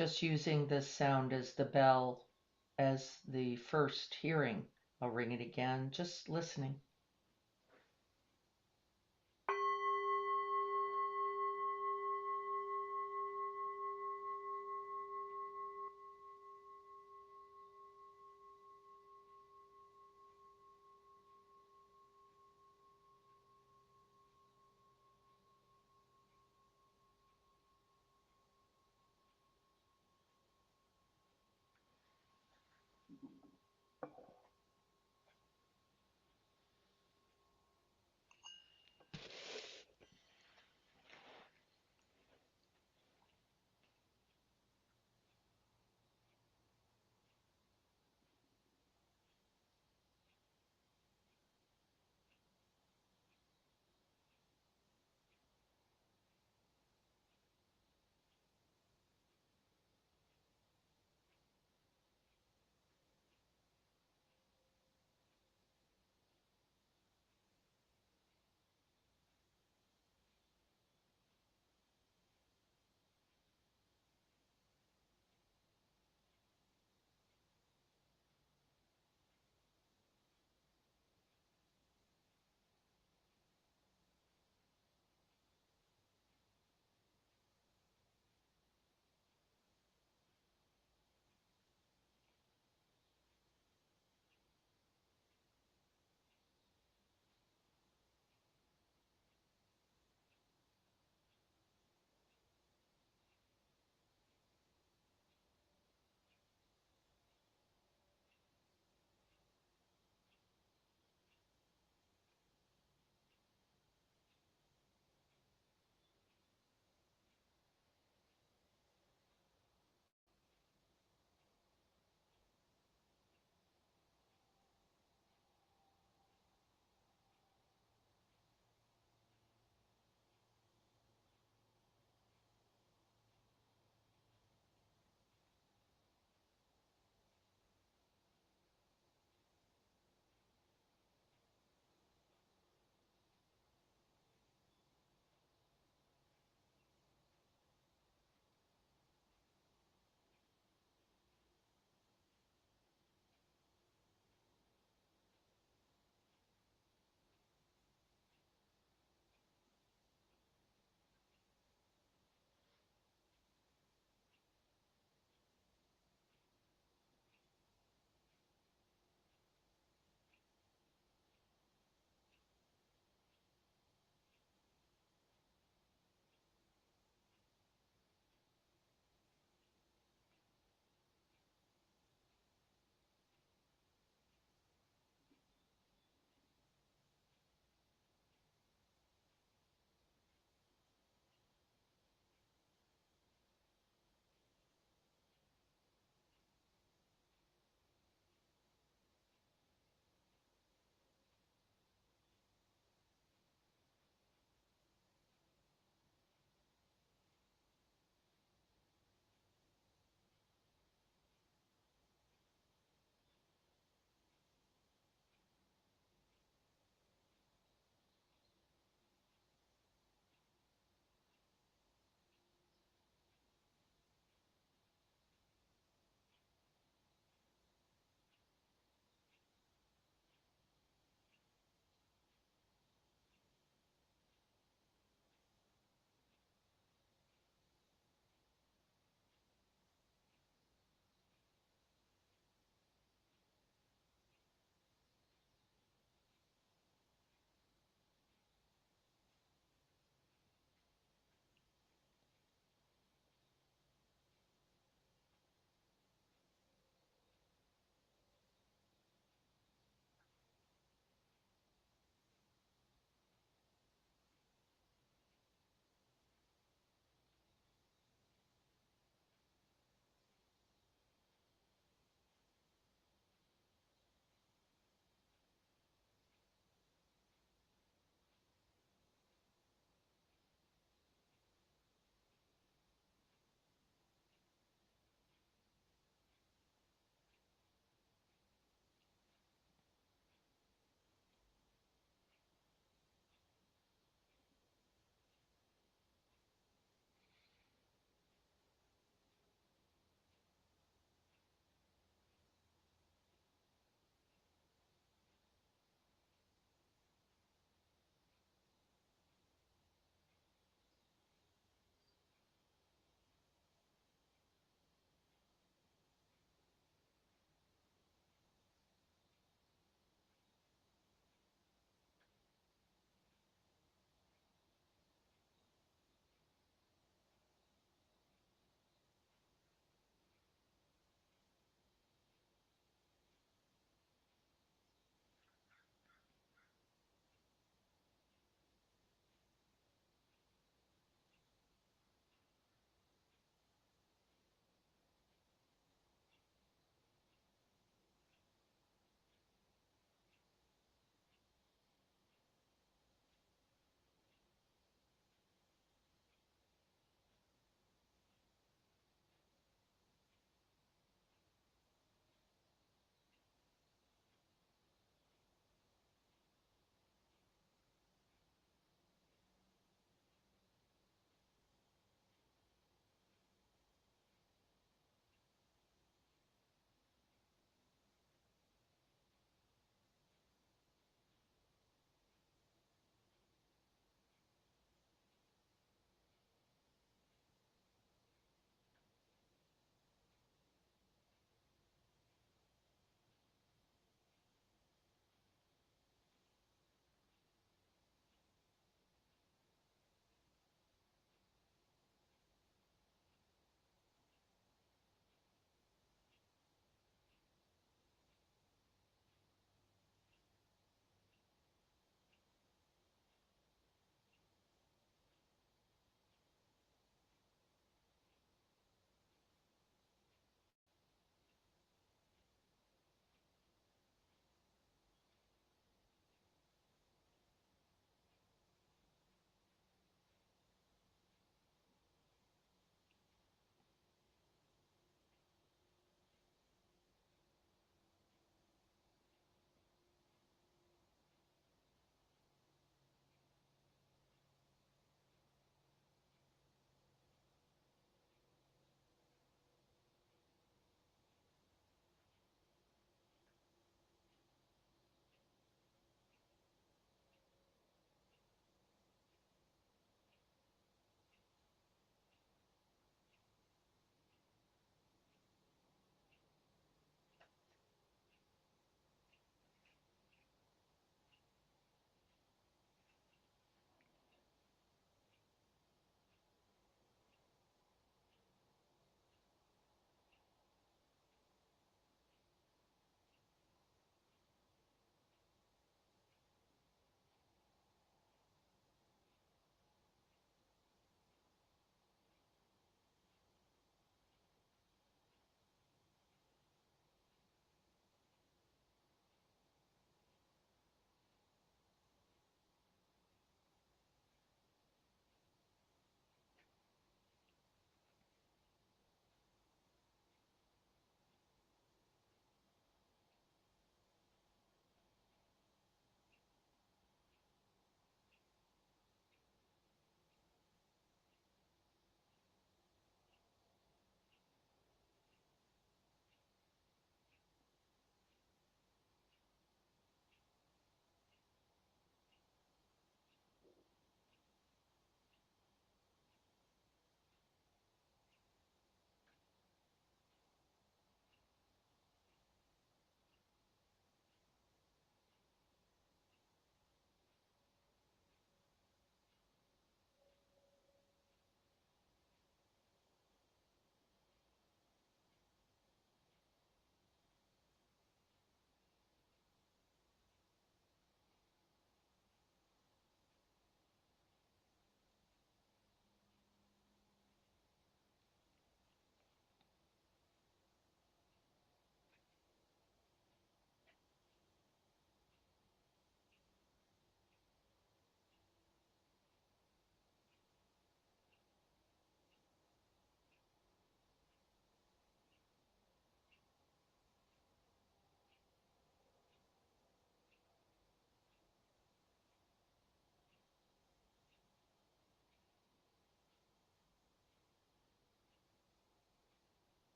just using this sound as the bell, as the first hearing. I'll ring it again, just listening.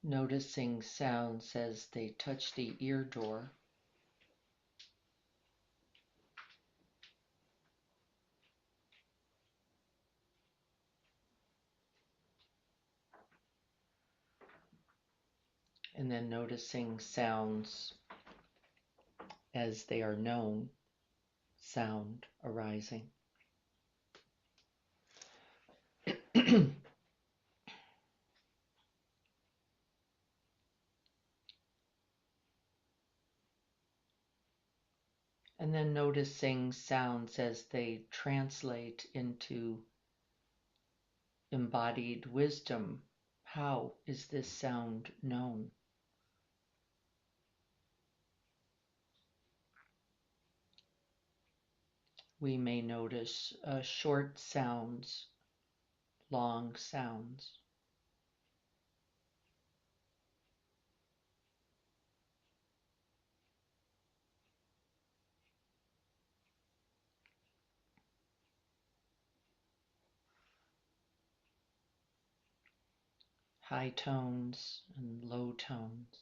Noticing sounds as they touch the ear door. And then noticing sounds as they are known, sound arising. And then noticing sounds as they translate into embodied wisdom. How is this sound known? We may notice short sounds, long sounds. High tones and low tones.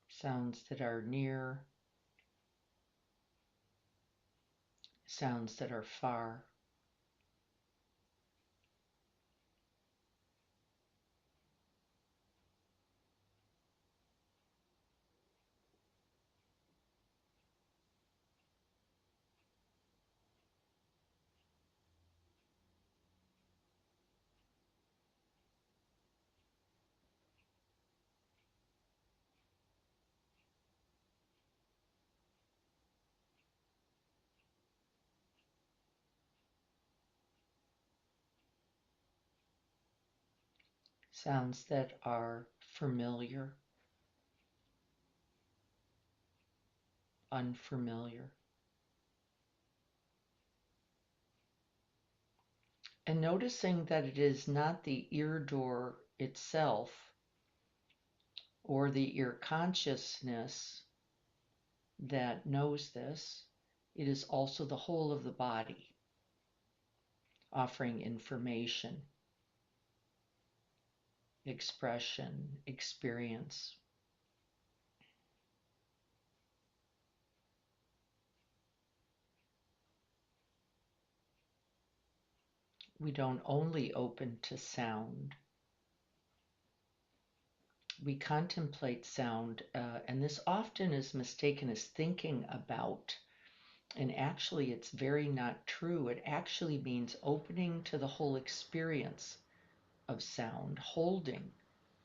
Sounds that are near, sounds that are far. Sounds that are familiar, unfamiliar. And noticing that it is not the ear door itself or the ear consciousness that knows this, it is also the whole of the body offering information, expression, experience. We don't only open to sound. We contemplate sound, and this often is mistaken as thinking about. And actually, it's very not true. It actually means opening to the whole experience of sound, holding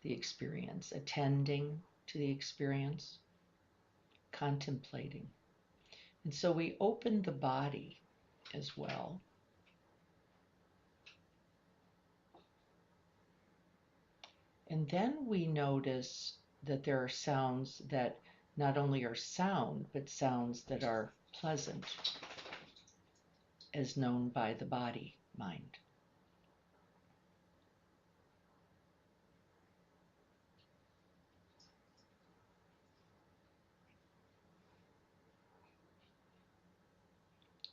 the experience, attending to the experience, contemplating. And so we open the body as well. And then we notice that there are sounds that not only are sound, but sounds that are pleasant, as known by the body mind.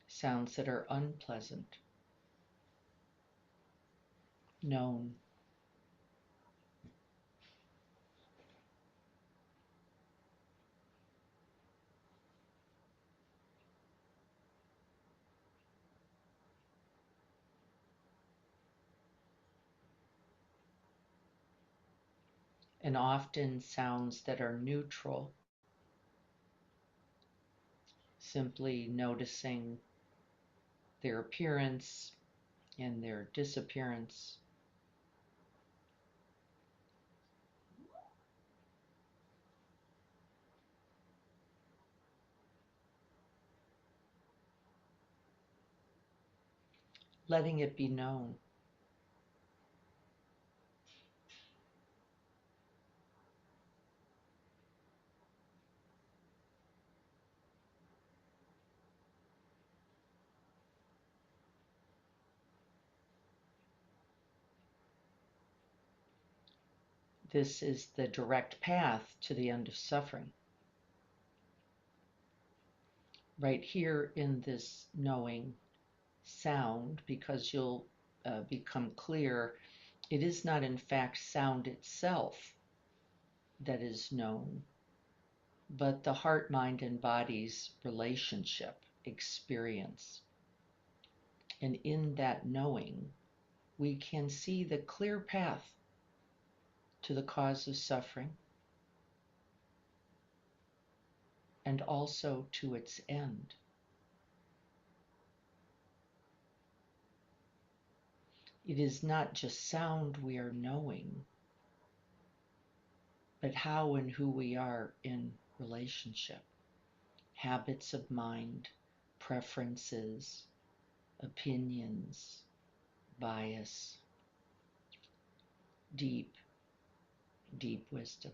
Sounds that are unpleasant, known. And often sounds that are neutral, simply noticing their appearance and their disappearance. Letting it be known. This is the direct path to the end of suffering. Right here in this knowing sound, because you'll become clear, it is not in fact sound itself that is known, but the heart, mind, and body's relationship, experience. And in that knowing, we can see the clear path to the cause of suffering and also to its end. It is not just sound we are knowing, but how and who we are in relationship. Habits of mind, preferences, opinions, bias, deep, deep wisdom.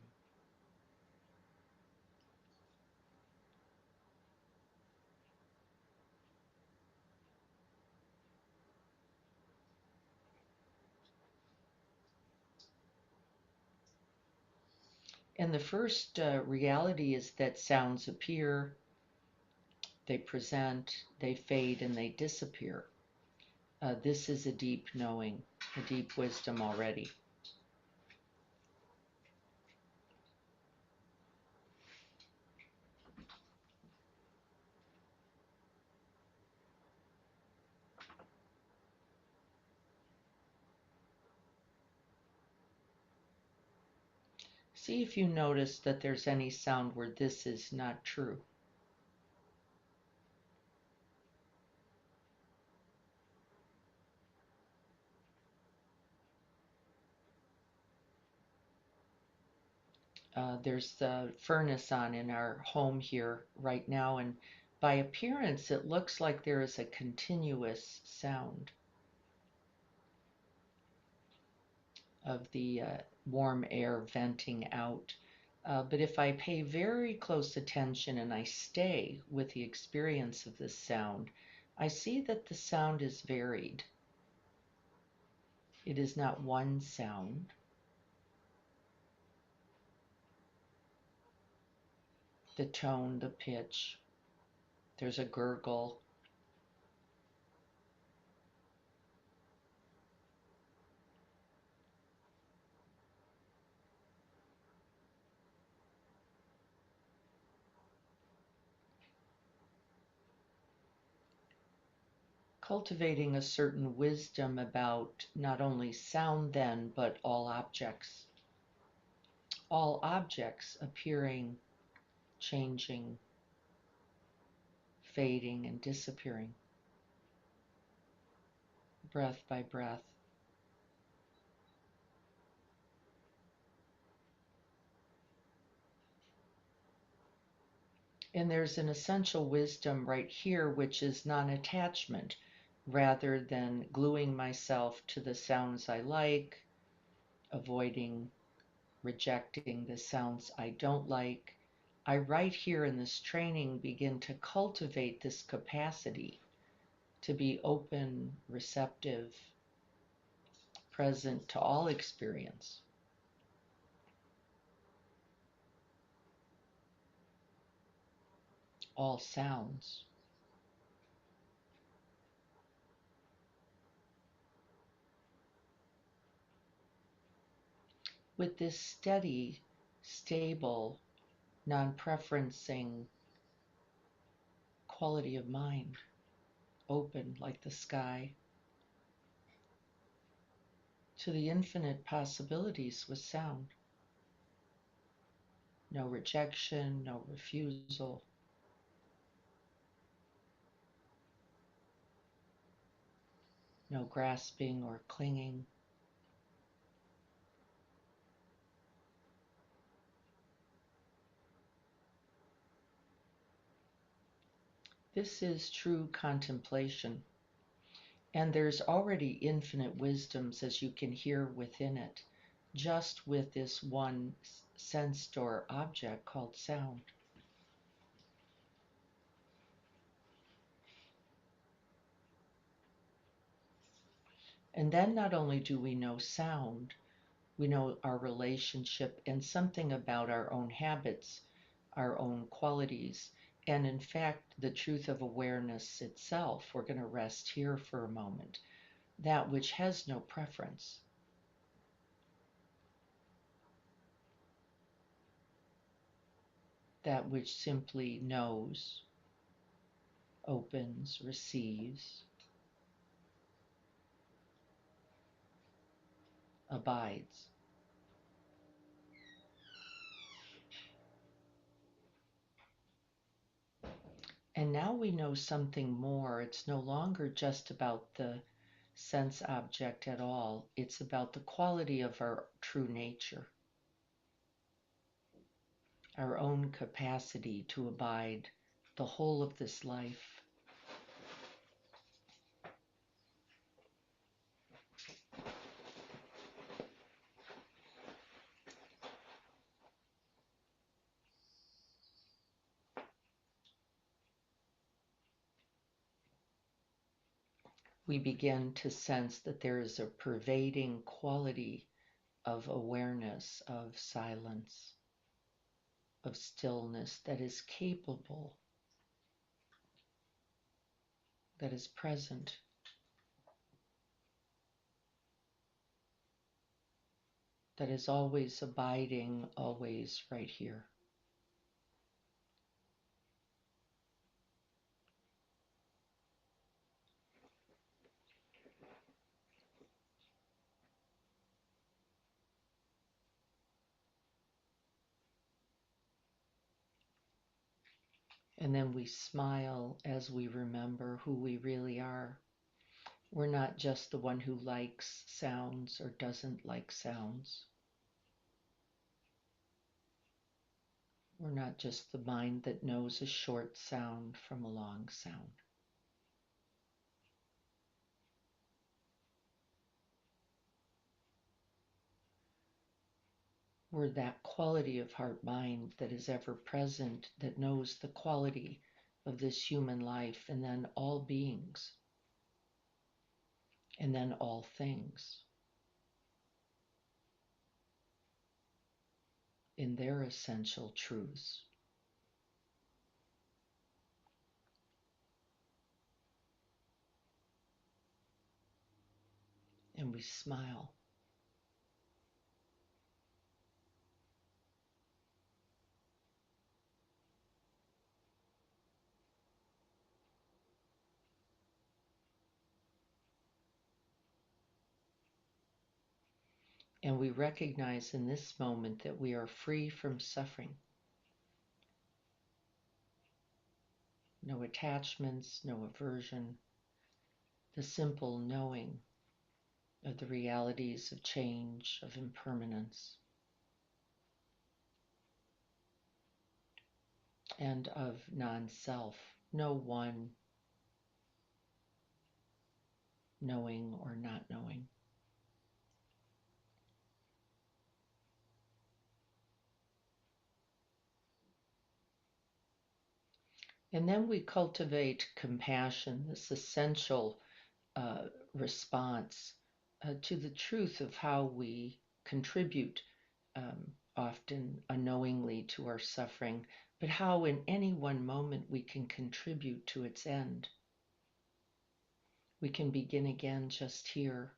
And the first reality is that sounds appear, they present, they fade, and they disappear. This is a deep knowing, a deep wisdom already. See if you notice that there's any sound where this is not true. There's the furnace on in our home here right now, and by appearance, it looks like there is a continuous sound of the warm air venting out. But if I pay very close attention and I stay with the experience of this sound, I see that the sound is varied. It is not one sound. The tone, the pitch, there's a gurgle. Cultivating a certain wisdom about not only sound then, but all objects. All objects appearing, changing, fading, and disappearing, breath by breath. And there's an essential wisdom right here, which is non-attachment, rather than gluing myself to the sounds I like, avoiding, rejecting the sounds I don't like. I, right here in this training, begin to cultivate this capacity to be open, receptive, present to all experience, all sounds. With this steady, stable, non-preferencing quality of mind, open like the sky, to the infinite possibilities with sound. No rejection, no refusal. No grasping or clinging. This is true contemplation. And there's already infinite wisdoms, as you can hear within it, just with this one sensed or object called sound. And then not only do we know sound, We know our relationship and something about our own habits, our own qualities, and in fact, the truth of awareness itself. We're going to rest here for a moment. That which has no preference. That which simply knows, opens, receives, abides. And now we know something more. It's no longer just about the sense object at all. It's about the quality of our true nature, our own capacity to abide the whole of this life. We begin to sense that there is a pervading quality of awareness, of silence, of stillness that is capable, that is present. That is always abiding, always right here. And then we smile as we remember who we really are. We're not just the one who likes sounds or doesn't like sounds. We're not just the mind that knows a short sound from a long sound. We're that quality of heart-mind that is ever present, that knows the quality of this human life, and then all beings, and then all things in their essential truths. And we smile. And we recognize in this moment that we are free from suffering. No attachments, no aversion, the simple knowing of the realities of change, of impermanence, and of non-self. No one knowing or not knowing. And then we cultivate compassion, this essential response to the truth of how we contribute, often unknowingly, to our suffering, but how in any one moment we can contribute to its end. We can begin again just here.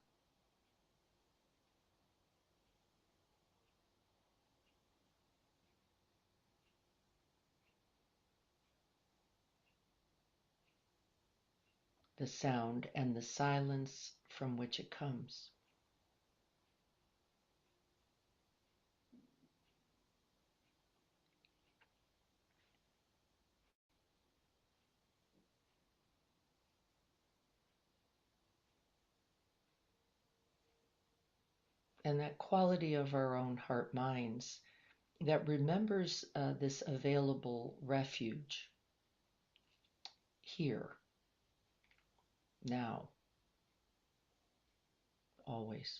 The sound and the silence from which it comes. And that quality of our own heart minds that remembers this available refuge here, now, always.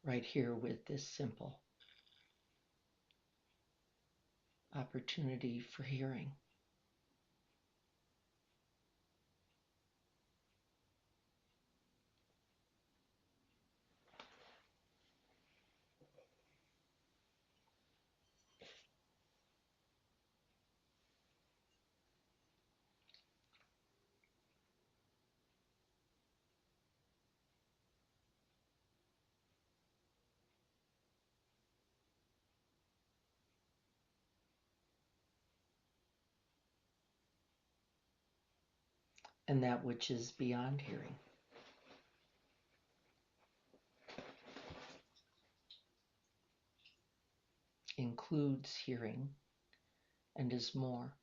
right here with this simple opportunity for hearing. And that which is beyond hearing includes hearing and is more.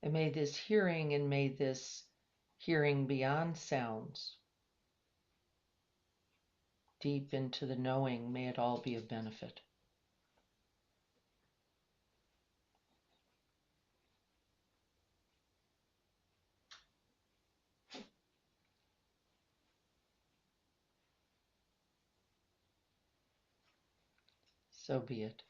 And may this hearing beyond sounds, deep into the knowing, may it all be of benefit. So be it.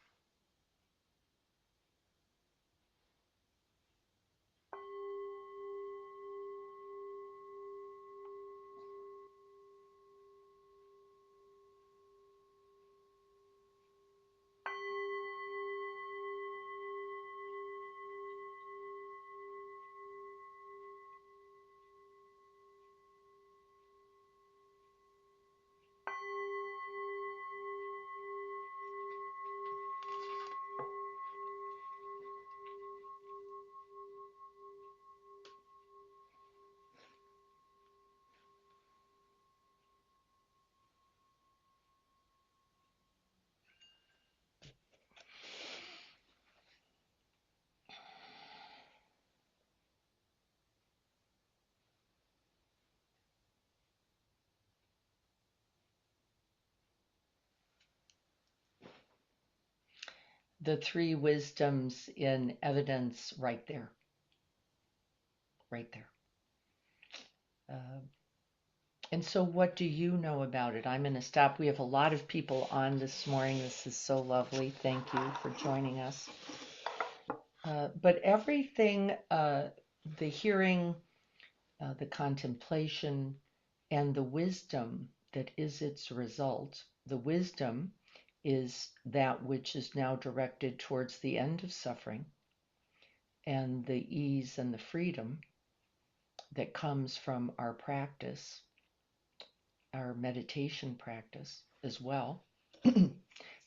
The three wisdoms in evidence right there. Right there. And so what do you know about it? I'm going to stop. We have a lot of people on this morning. This is so lovely. Thank you for joining us. But everything, the hearing, the contemplation, and the wisdom that is its result, the wisdom is that which is now directed towards the end of suffering, and the ease and the freedom that comes from our practice, our meditation practice as well,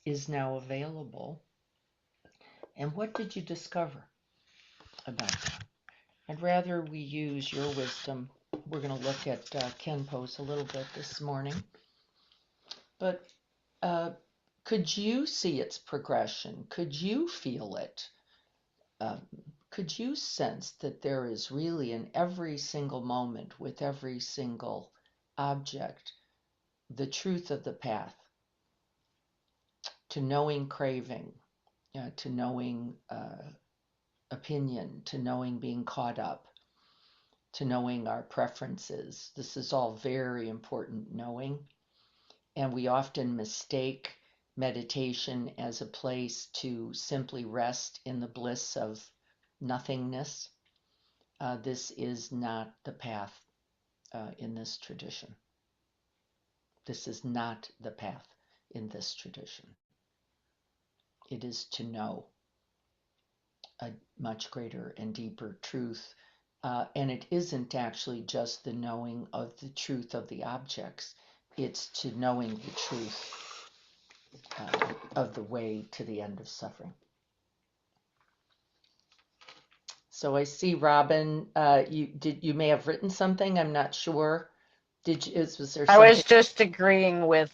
is now available. And what did you discover about that? I'd rather we use your wisdom. We're going to look at Kenpo's a little bit this morning. But could you see its progression? Could you feel it? Could you sense that there is really in every single moment, with every single object, the truth of the path to knowing craving, to knowing opinion, to knowing being caught up, to knowing our preferences? This is all very important knowing. And we often mistake meditation as a place to simply rest in the bliss of nothingness. This is not the path in this tradition. This is not the path in this tradition. It is to know a much greater and deeper truth. And it isn't actually just the knowing of the truth of the objects. It's to knowing the truth of the way to the end of suffering. So I see, Robin, you may have written something. I'm not sure. Was there I something? was just agreeing with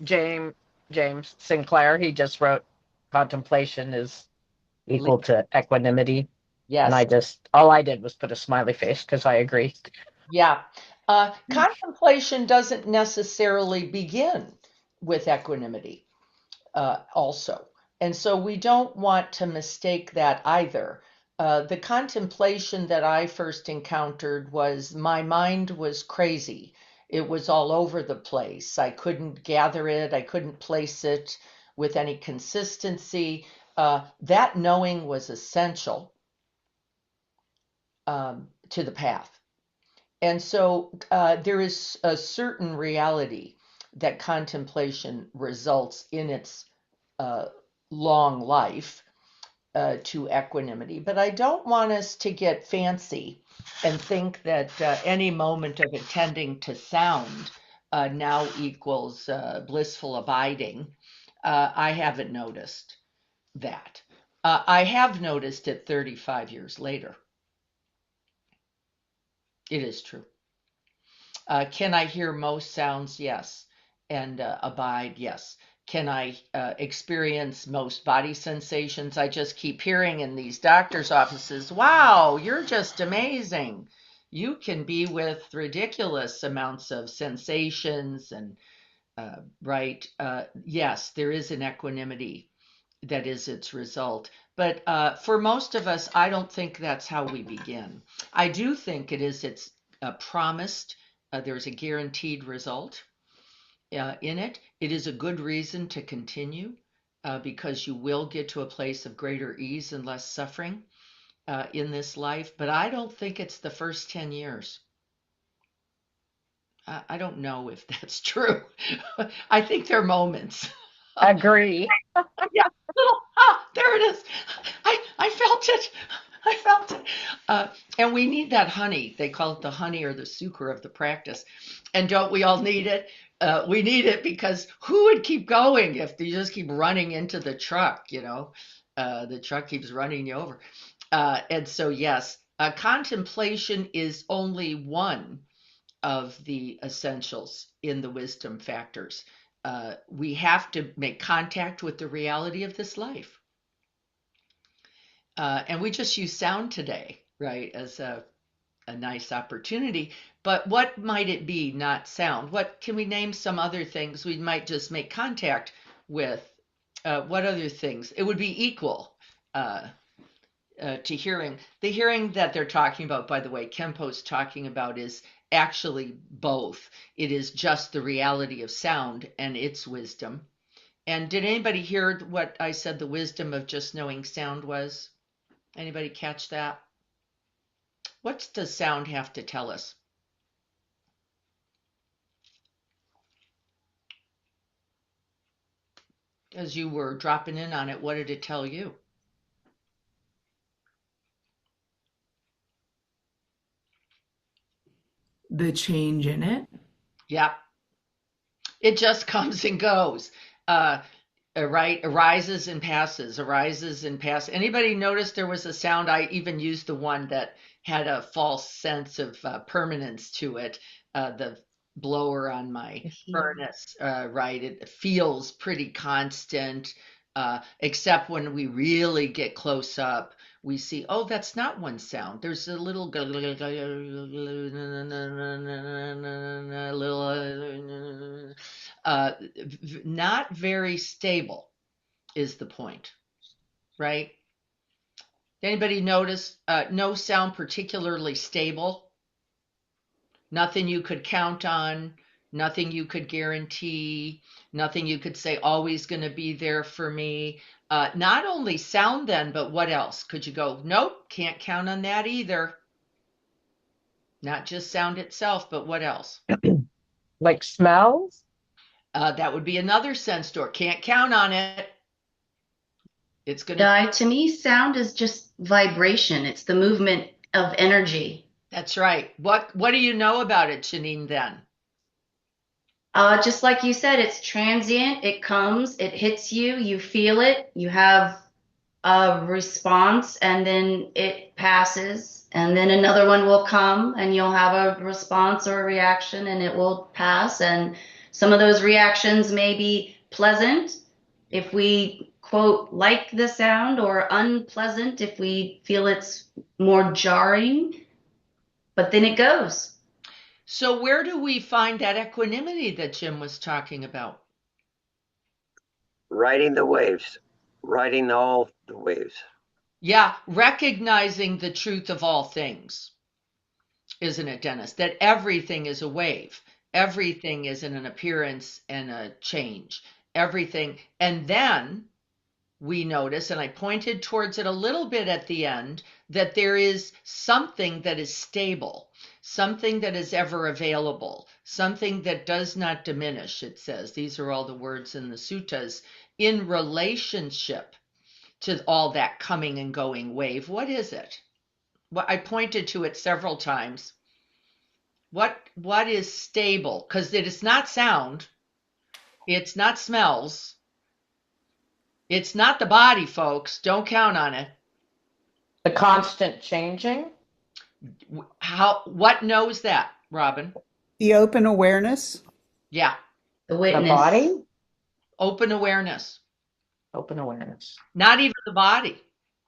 James Sinclair. He just wrote contemplation is equal to equanimity. Yes. And all I did was put a smiley face because I agree. Yeah. Contemplation doesn't necessarily begin with equanimity, also. And so we don't want to mistake that either. The contemplation that I first encountered was my mind was crazy. It was all over the place. I couldn't gather it, I couldn't place it with any consistency. That knowing was essential to the path. And so there is a certain reality that contemplation results in its uh, long life to equanimity. But I don't want us to get fancy and think that any moment of attending to sound now equals blissful abiding. I haven't noticed that. I have noticed it 35 years later. It is true. Can I hear most sounds? Yes. And abide? Yes. Can I experience most body sensations? I just keep hearing in these doctor's offices, wow, you're just amazing. You can be with ridiculous amounts of sensations and right. Yes, there is an equanimity that is its result. But for most of us, I don't think that's how we begin. I do think it's promised, there's a guaranteed result in it. It is a good reason to continue because you will get to a place of greater ease and less suffering in this life. But I don't think it's the first 10 years. I don't know if that's true. I think there are moments. Agree. Yeah, there it is. I felt it. I felt it. And we need that honey. They call it the honey or the sucre of the practice. And don't we all need it? We need it because who would keep going if you just keep running into the truck, you know? The truck keeps running you over. And so, yes, contemplation is only one of the essentials in the wisdom factors. We have to make contact with the reality of this life. And we just use sound today, right, as a nice opportunity. But what might it be, not sound? What can we name some other things we might just make contact with? What other things? It would be equal to hearing. The hearing that they're talking about, by the way, Kempo's talking about is actually both. It is just the reality of sound and its wisdom. And did anybody hear what I said the wisdom of just knowing sound was? Anybody catch that? What does sound have to tell us? As you were dropping in on it, what did it tell you? The change in it. Yep. It just comes and goes. Uh, right? Arises and passes, arises and passes. Anybody notice there was a sound? I even used the one that had a false sense of permanence to it. The blower on my furnace, right? It feels pretty constant, except when we really get close up, we see, oh, that's not one sound. There's a little, not very stable is the point, right? Anybody notice no sound particularly stable? Nothing you could count on, nothing you could guarantee, nothing you could say always going to be there for me. Not only sound then, but what else? Could you go, nope, can't count on that either. Not just sound itself, but what else? Like smells? That would be another sense door. Can't count on it. It's going Yeah, to me, sound is just vibration. It's the movement of energy. That's right. What do you know about it, Janine, then? Just like you said, it's transient. It comes, it hits you, you feel it, you have a response, and then it passes, and then another one will come, and you'll have a response or a reaction, and it will pass. And some of those reactions may be pleasant if we quote like the sound, or unpleasant if we feel it's more jarring, but then it goes. So where do we find that equanimity that Jim was talking about? Riding the waves, riding all the waves. Yeah, recognizing the truth of all things, isn't it, Dennis? That everything is a wave. Everything is in an appearance and a change. Everything. And then we notice, and I pointed towards it a little bit at the end, that there is something that is stable, something that is ever available, something that does not diminish, it says. These are all the words in the suttas in relationship to all that coming and going wave. What is it? Well, I pointed to it several times. What is stable? Because it is not sound, it's not smells, it's not the body, folks. Don't count on it. The constant changing? What knows that, Robin? The open awareness. Yeah, The The witness. body? open awareness. Open awareness. Not even the body.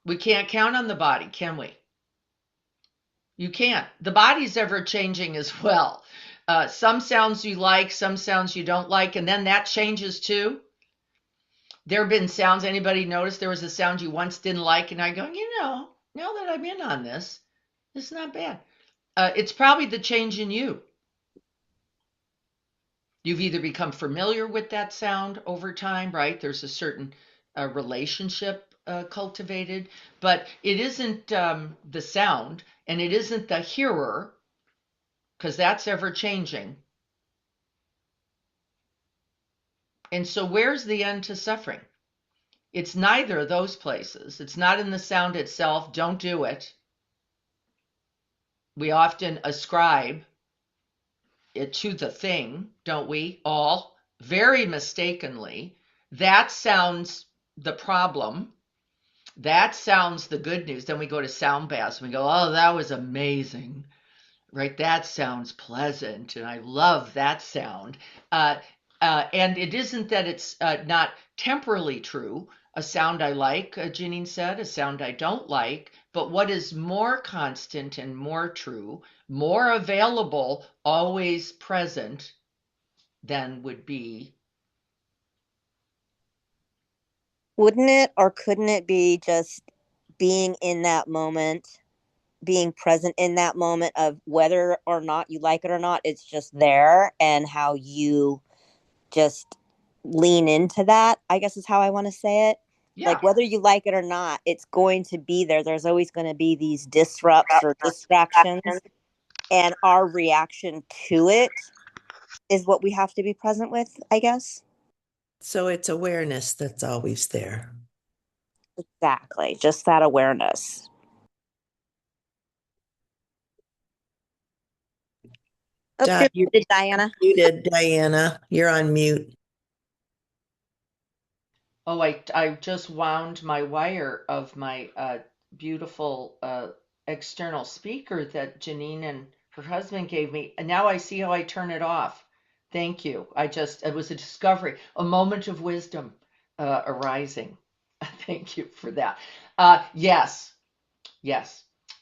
We can't count on the body, can we? You can't. The body's ever changing as well. Some sounds you like, some sounds you don't like, and then that changes too. There have been sounds, anybody notice there was a sound you once didn't like, and I go, now that I'm in on this, it's not bad. It's probably the change in you. You've either become familiar with that sound over time, right? There's a certain relationship cultivated, but it isn't the sound and it isn't the hearer, because that's ever changing. And so where's the end to suffering? It's neither of those places. It's not in the sound itself. Don't do it. We often ascribe it to the thing, don't we? All very mistakenly. That sounds the problem. That sounds the good news. Then we go to sound baths and we go, oh, that was amazing, right? That sounds pleasant, and I love that sound. And it isn't that it's not temporally true. A sound I like, Janine said, a sound I don't like. But what is more constant and more true, more available, always present, than would be. Wouldn't it or couldn't it be just being in that moment, being present in that moment of whether or not you like it or not, it's just there, and how you just lean into that, I guess is how I want to say it. Yeah. Like whether you like it or not, it's going to be there. There's always going to be these disrupts or distractions, and our reaction to it is what we have to be present with, I guess. So it's awareness that's always there. Exactly. Just that awareness. Di- you're muted, Diana. Muted, Diana. You're on mute. Oh, I just wound my wire of my beautiful external speaker that Janine and her husband gave me. And now I see how I turn it off. Thank you. It was a discovery, a moment of wisdom arising. Thank you for that. Yes.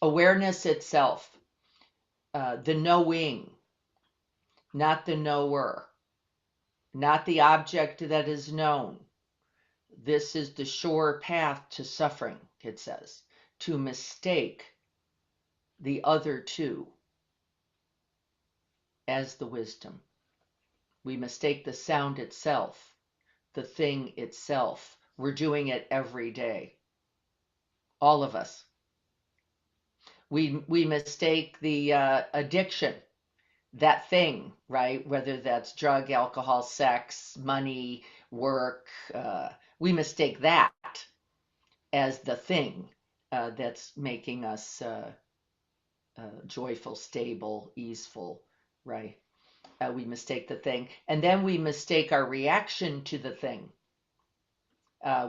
Awareness itself, the knowing, not the knower, not the object that is known. This is the sure path to suffering, it says, to mistake the other two as the wisdom. We mistake the sound itself, the thing itself. We're doing it every day. All of us. We mistake the addiction, that thing, right? Whether that's drug, alcohol, sex, money, work. We mistake that as the thing that's making us joyful, stable, easeful, right? We mistake the thing. And then we mistake our reaction to the thing.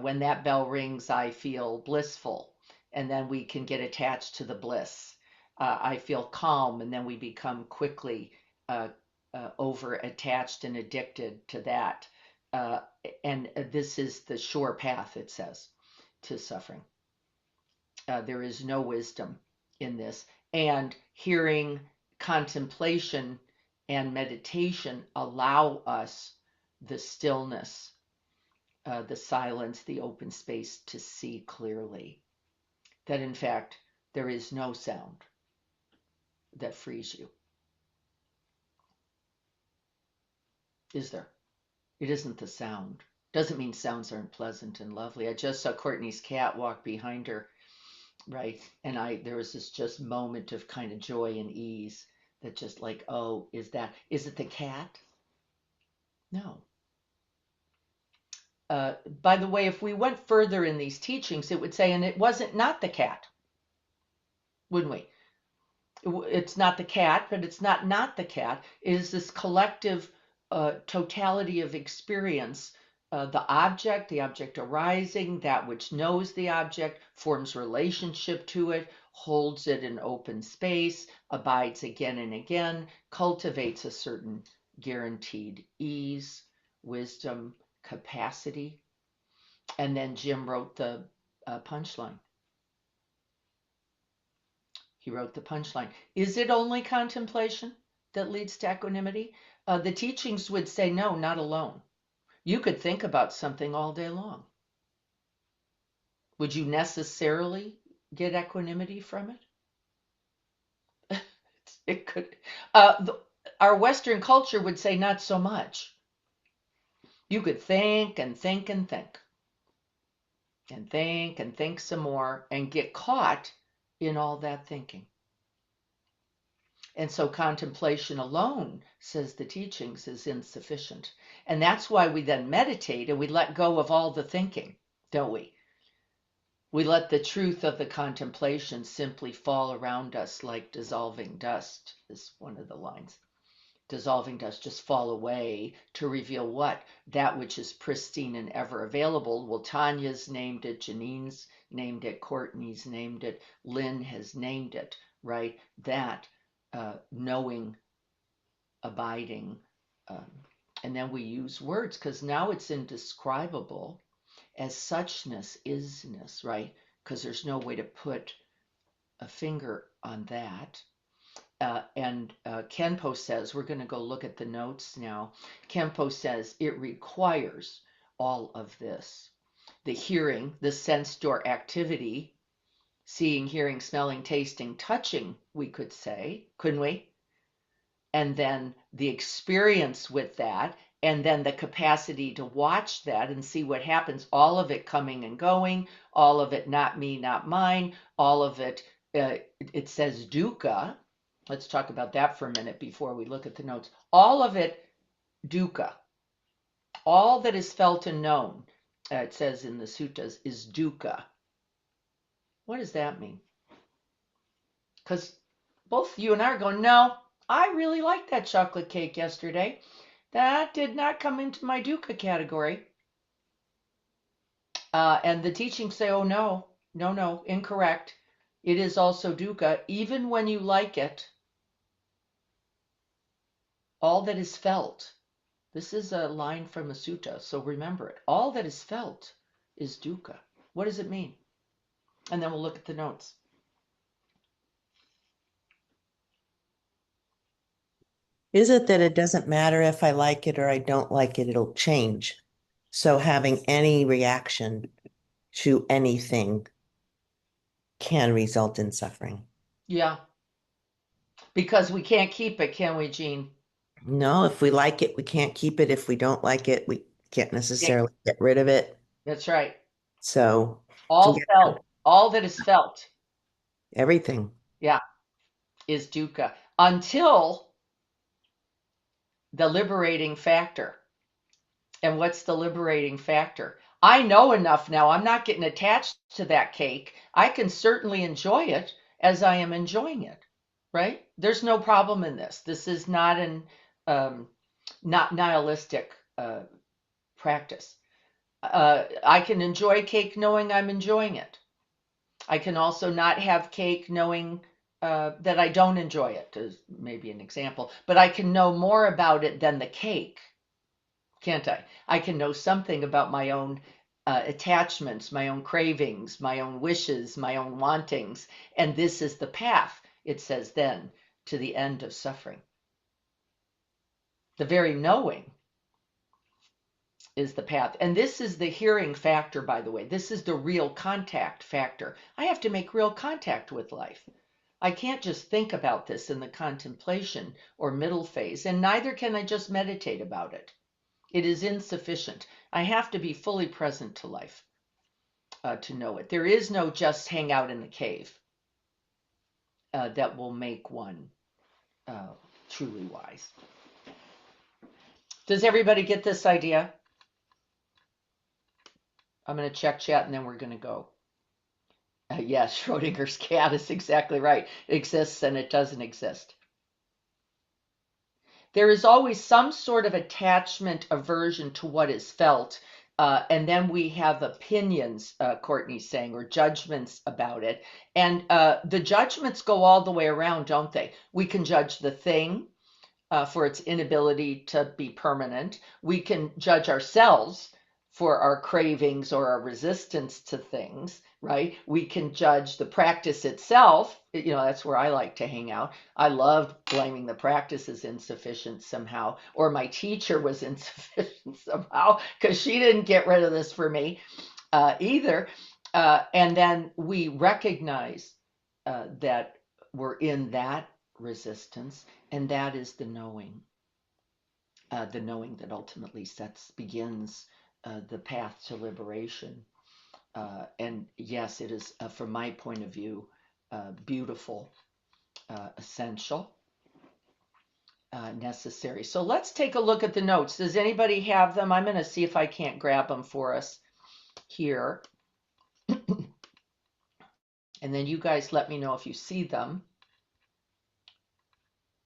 When that bell rings, I feel blissful. And then we can get attached to the bliss. I feel calm, and then we become quickly over attached and addicted to that. And this is the sure path, it says, to suffering. There is no wisdom in this. And hearing contemplation and meditation allow us the stillness, the silence, the open space to see clearly that in fact there is no sound that frees you. Is there? It isn't the sound. Doesn't mean sounds aren't pleasant and lovely. I just saw Courtney's cat walk behind her, right? And there was this just moment of kind of joy and ease that just like, oh, is it the cat? No. By the way, if we went further in these teachings, it would say, and it wasn't not the cat, wouldn't we? It's not the cat, but it's not the cat. It is this collective totality of experience. The object arising, that which knows the object, forms relationship to it, holds it in open space, abides again and again, cultivates a certain guaranteed ease, wisdom, capacity. And then Jim wrote the punchline. He wrote the punchline. Is it only contemplation that leads to equanimity? The teachings would say, no, not alone. You could think about something all day long. Would you necessarily get equanimity from it? It could. Our Western culture would say not so much. You could think and think and think. And think and think some more and get caught in all that thinking. And so contemplation alone, says the teachings, is insufficient. And that's why we then meditate and we let go of all the thinking, don't we? We let the truth of the contemplation simply fall around us like dissolving dust, is one of the lines. Dissolving dust, just fall away to reveal what? That which is pristine and ever available. Well, Tanya's named it, Janine's named it, Courtney's named it, Lynn has named it, right? That knowing, abiding, and then we use words because now it's indescribable as suchness, isness, right? Because there's no way to put a finger on that. And Kenpo says, we're going to go look at the notes now. Kenpo says it requires all of this. The hearing, the sense door activity, seeing, hearing, smelling, tasting, touching, we could say, couldn't we? And then the experience with that, and then the capacity to watch that and see what happens, all of it coming and going, all of it not me, not mine, all of it, it says dukkha. Let's talk about that for a minute before we look at the notes. All of it, dukkha. All that is felt and known, it says in the suttas, is dukkha. What does that mean? Because both you and I are going, no, I really liked that chocolate cake yesterday. That did not come into my dukkha category. And the teachings say, oh, no, incorrect. It is also dukkha, even when you like it. All that is felt. This is a line from a sutta, so remember it. All that is felt is dukkha. What does it mean? And then we'll look at the notes. Is it that it doesn't matter if I like it or I don't like it, it'll change? So having any reaction to anything can result in suffering. Yeah. Because we can't keep it, can we, Jean? No, if we like it, we can't keep it. If we don't like it, we can't necessarily get rid of it. That's right. So All felt, all that is felt. Everything. Yeah, is dukkha. Until the liberating factor. And what's the liberating factor? I know enough now. I'm not getting attached to that cake. I can certainly enjoy it as I am enjoying it, right? There's no problem in this. This is not an not nihilistic practice. I can enjoy cake knowing I'm enjoying it. I can also not have cake knowing that I don't enjoy it, as maybe an example. But I can know more about it than the cake, can't I? I can know something about my own attachments, my own cravings, my own wishes, my own wantings. And this is the path, it says then, to the end of suffering. The very knowing is the path. And this is the hearing factor, by the way. This is the real contact factor. I have to make real contact with life. I can't just think about this in the contemplation or middle phase, and neither can I just meditate about it. It is insufficient. I have to be fully present to life to know it. There is no just hang out in the cave that will make one truly wise. Does everybody get this idea? I'm going to check chat and then we're going to go. Yes, Schrodinger's cat is exactly right. It exists and it doesn't exist. There is always some sort of attachment, aversion to what is felt. And then we have opinions, Courtney's saying, or judgments about it. And the judgments go all the way around, don't they? We can judge the thing for its inability to be permanent. We can judge ourselves for our cravings or our resistance to things, right? We can judge the practice itself. You know, that's where I like to hang out. I love blaming the practice as insufficient somehow, or my teacher was insufficient somehow because she didn't get rid of this for me either. And then we recognize that we're in that resistance, and that is the knowing that ultimately begins the path to liberation. And yes, it is, from my point of view, beautiful, essential, necessary. So let's take a look at the notes. Does anybody have them? I'm going to see if I can't grab them for us here. And then you guys let me know if you see them.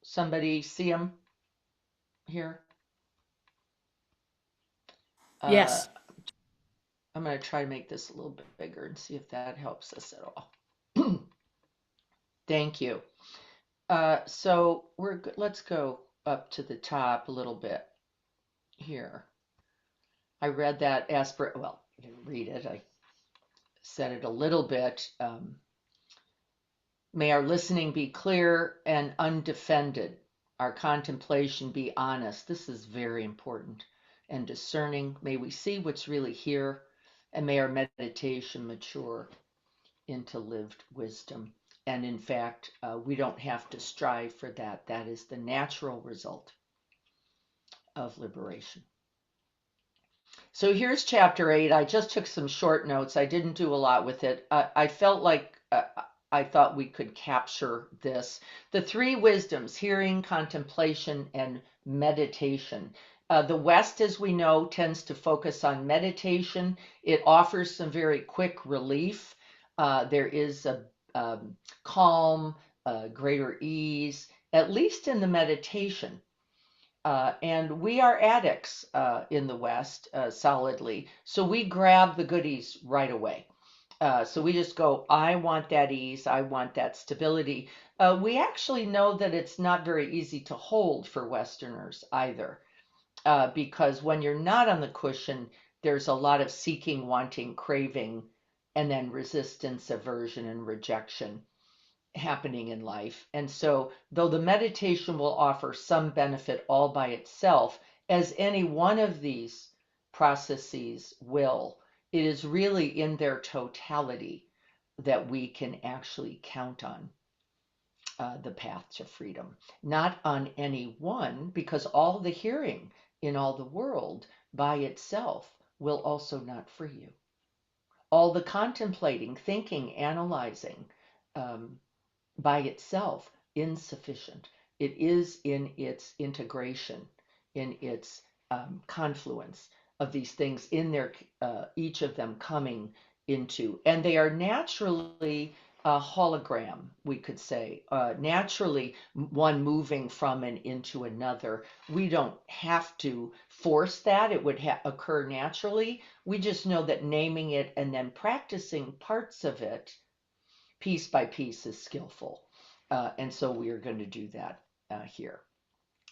Somebody see them here? Yes. I'm going to try to make this a little bit bigger and see if that helps us at all. Thank you. So let's go up to the top a little bit here. I read that well, I didn't read it. I said it a little bit. May our listening be clear and undefended. Our contemplation be honest. This is very important. And discerning. May we see what's really here. And may our meditation mature into lived wisdom. And in fact, we don't have to strive for that. That is the natural result of liberation. So here's chapter 8. I just took some short notes. I didn't do a lot with it. I felt like I thought we could capture this. The three wisdoms: hearing, contemplation, and meditation. The West, as we know, tends to focus on meditation. It offers some very quick relief. There is a calm, greater ease, at least in the meditation. And we are addicts in the West, solidly. So we grab the goodies right away. So we just go, I want that ease, I want that stability. We actually know that it's not very easy to hold for Westerners either. Because when you're not on the cushion, there's a lot of seeking, wanting, craving, and then resistance, aversion, and rejection happening in life. And so, though the meditation will offer some benefit all by itself, as any one of these processes will, it is really in their totality that we can actually count on the path to freedom. Not on any one, because all the hearing in all the world by itself will also not free you. All the contemplating, thinking, analyzing by itself, insufficient. It is in its integration, in its confluence of these things, in their each of them coming into, and they are naturally a hologram, we could say, naturally one moving from and into another. We don't have to force that. It would occur naturally. We just know that naming it and then practicing parts of it piece by piece is skillful. And so we are going to do that here.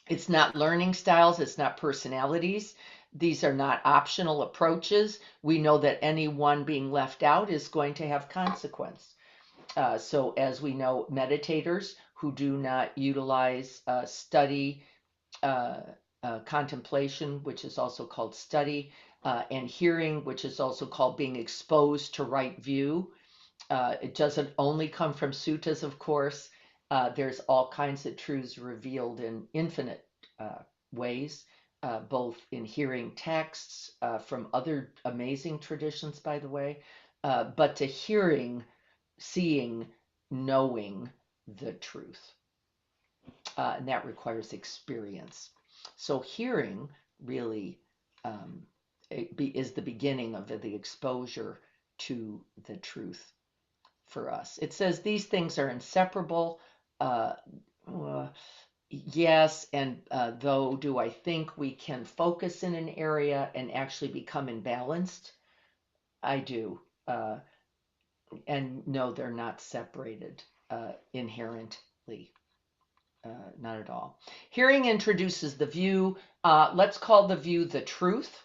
It's not learning styles. It's not personalities. These are not optional approaches. We know that any one being left out is going to have consequence. So as we know, meditators who do not utilize, study, contemplation, which is also called study, and hearing, which is also called being exposed to right view. It doesn't only come from suttas, of course. There's all kinds of truths revealed in infinite ways, both in hearing texts from other amazing traditions, by the way, but to hearing, seeing, knowing the truth. And that requires experience. So hearing really is the beginning of the exposure to the truth for us. It says these things are inseparable. Uh, yes, and though do I think we can focus in an area and actually become imbalanced? I do. And no, they're not separated inherently. Not at all. Hearing introduces the view. Let's call the view the truth.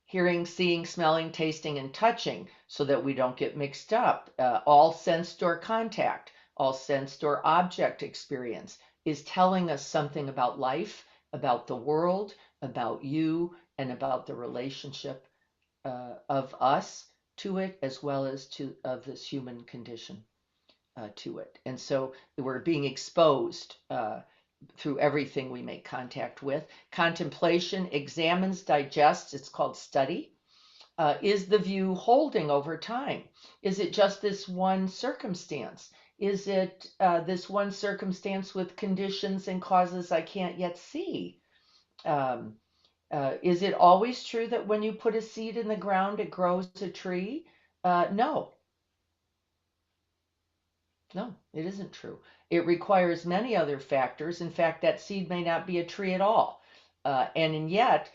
Hearing, seeing, smelling, tasting, and touching, so that we don't get mixed up. All sensed or contact, all sensed or object experience is telling us something about life, about the world, about you, and about the relationship of us to it, as well as of this human condition to it. And so we're being exposed through everything we make contact with. Contemplation examines, digests, it's called study. Is the view holding over time? Is it just this one circumstance? Is it this one circumstance with conditions and causes I can't yet see? Is it always true that when you put a seed in the ground, it grows a tree? No. No, it isn't true. It requires many other factors. In fact, that seed may not be a tree at all. And yet,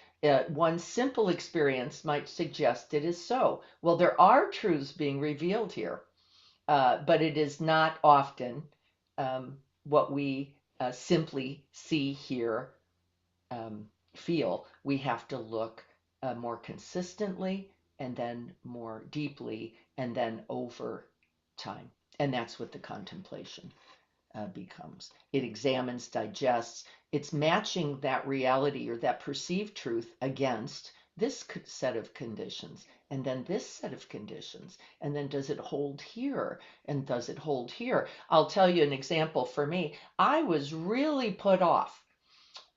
one simple experience might suggest it is so. Well, there are truths being revealed here, but it is not often what we simply see, hear, feel. We have to look more consistently and then more deeply and then over time. And that's what the contemplation becomes. It examines, digests. It's matching that reality or that perceived truth against this set of conditions, and then this set of conditions, and then does it hold here, and does it hold here? I'll tell you an example for me. I was really put off,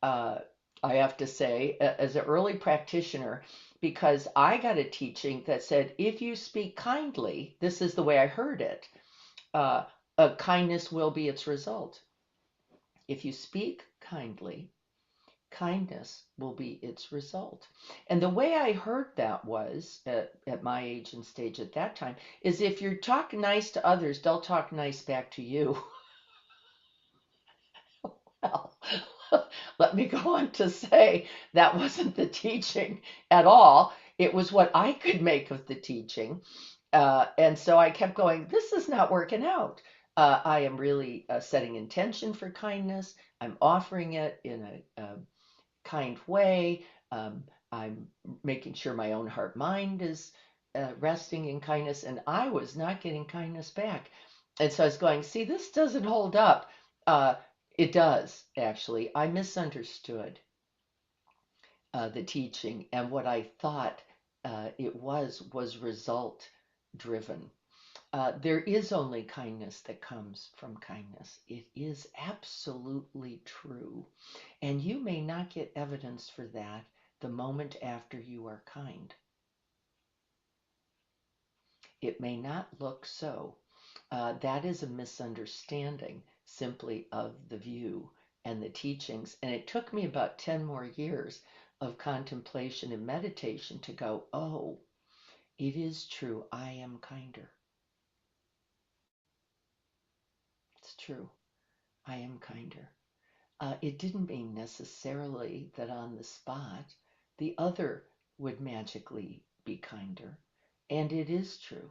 I have to say, as an early practitioner, because I got a teaching that said, if you speak kindly, this is the way I heard it, kindness will be its result. If you speak kindly, kindness will be its result. And the way I heard that was, at my age and stage at that time, is if you talk nice to others, they'll talk nice back to you. Well, let me go on to say that wasn't the teaching at all. It was what I could make of the teaching. And so I kept going, this is not working out. I am really setting intention for kindness. I'm offering it in a kind way. I'm making sure my own heart mind is resting in kindness, and I was not getting kindness back. And so I was going, see, this doesn't hold up. It does, actually. I misunderstood the teaching, and what I thought it was result driven. There is only kindness that comes from kindness. It is absolutely true. And you may not get evidence for that the moment after you are kind. It may not look so. That is a misunderstanding simply of the view and the teachings. And it took me about 10 more years of contemplation and meditation to go, oh, it is true. I am kinder. It's true. I am kinder. It didn't mean necessarily that on the spot the other would magically be kinder. And it is true.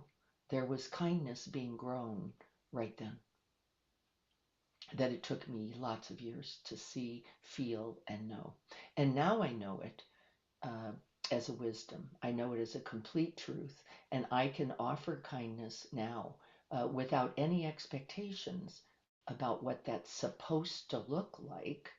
There was kindness being grown right then. That it took me lots of years to see, feel, and know. And now I know it as a wisdom. I know it as a complete truth. And I can offer kindness now without any expectations about what that's supposed to look like.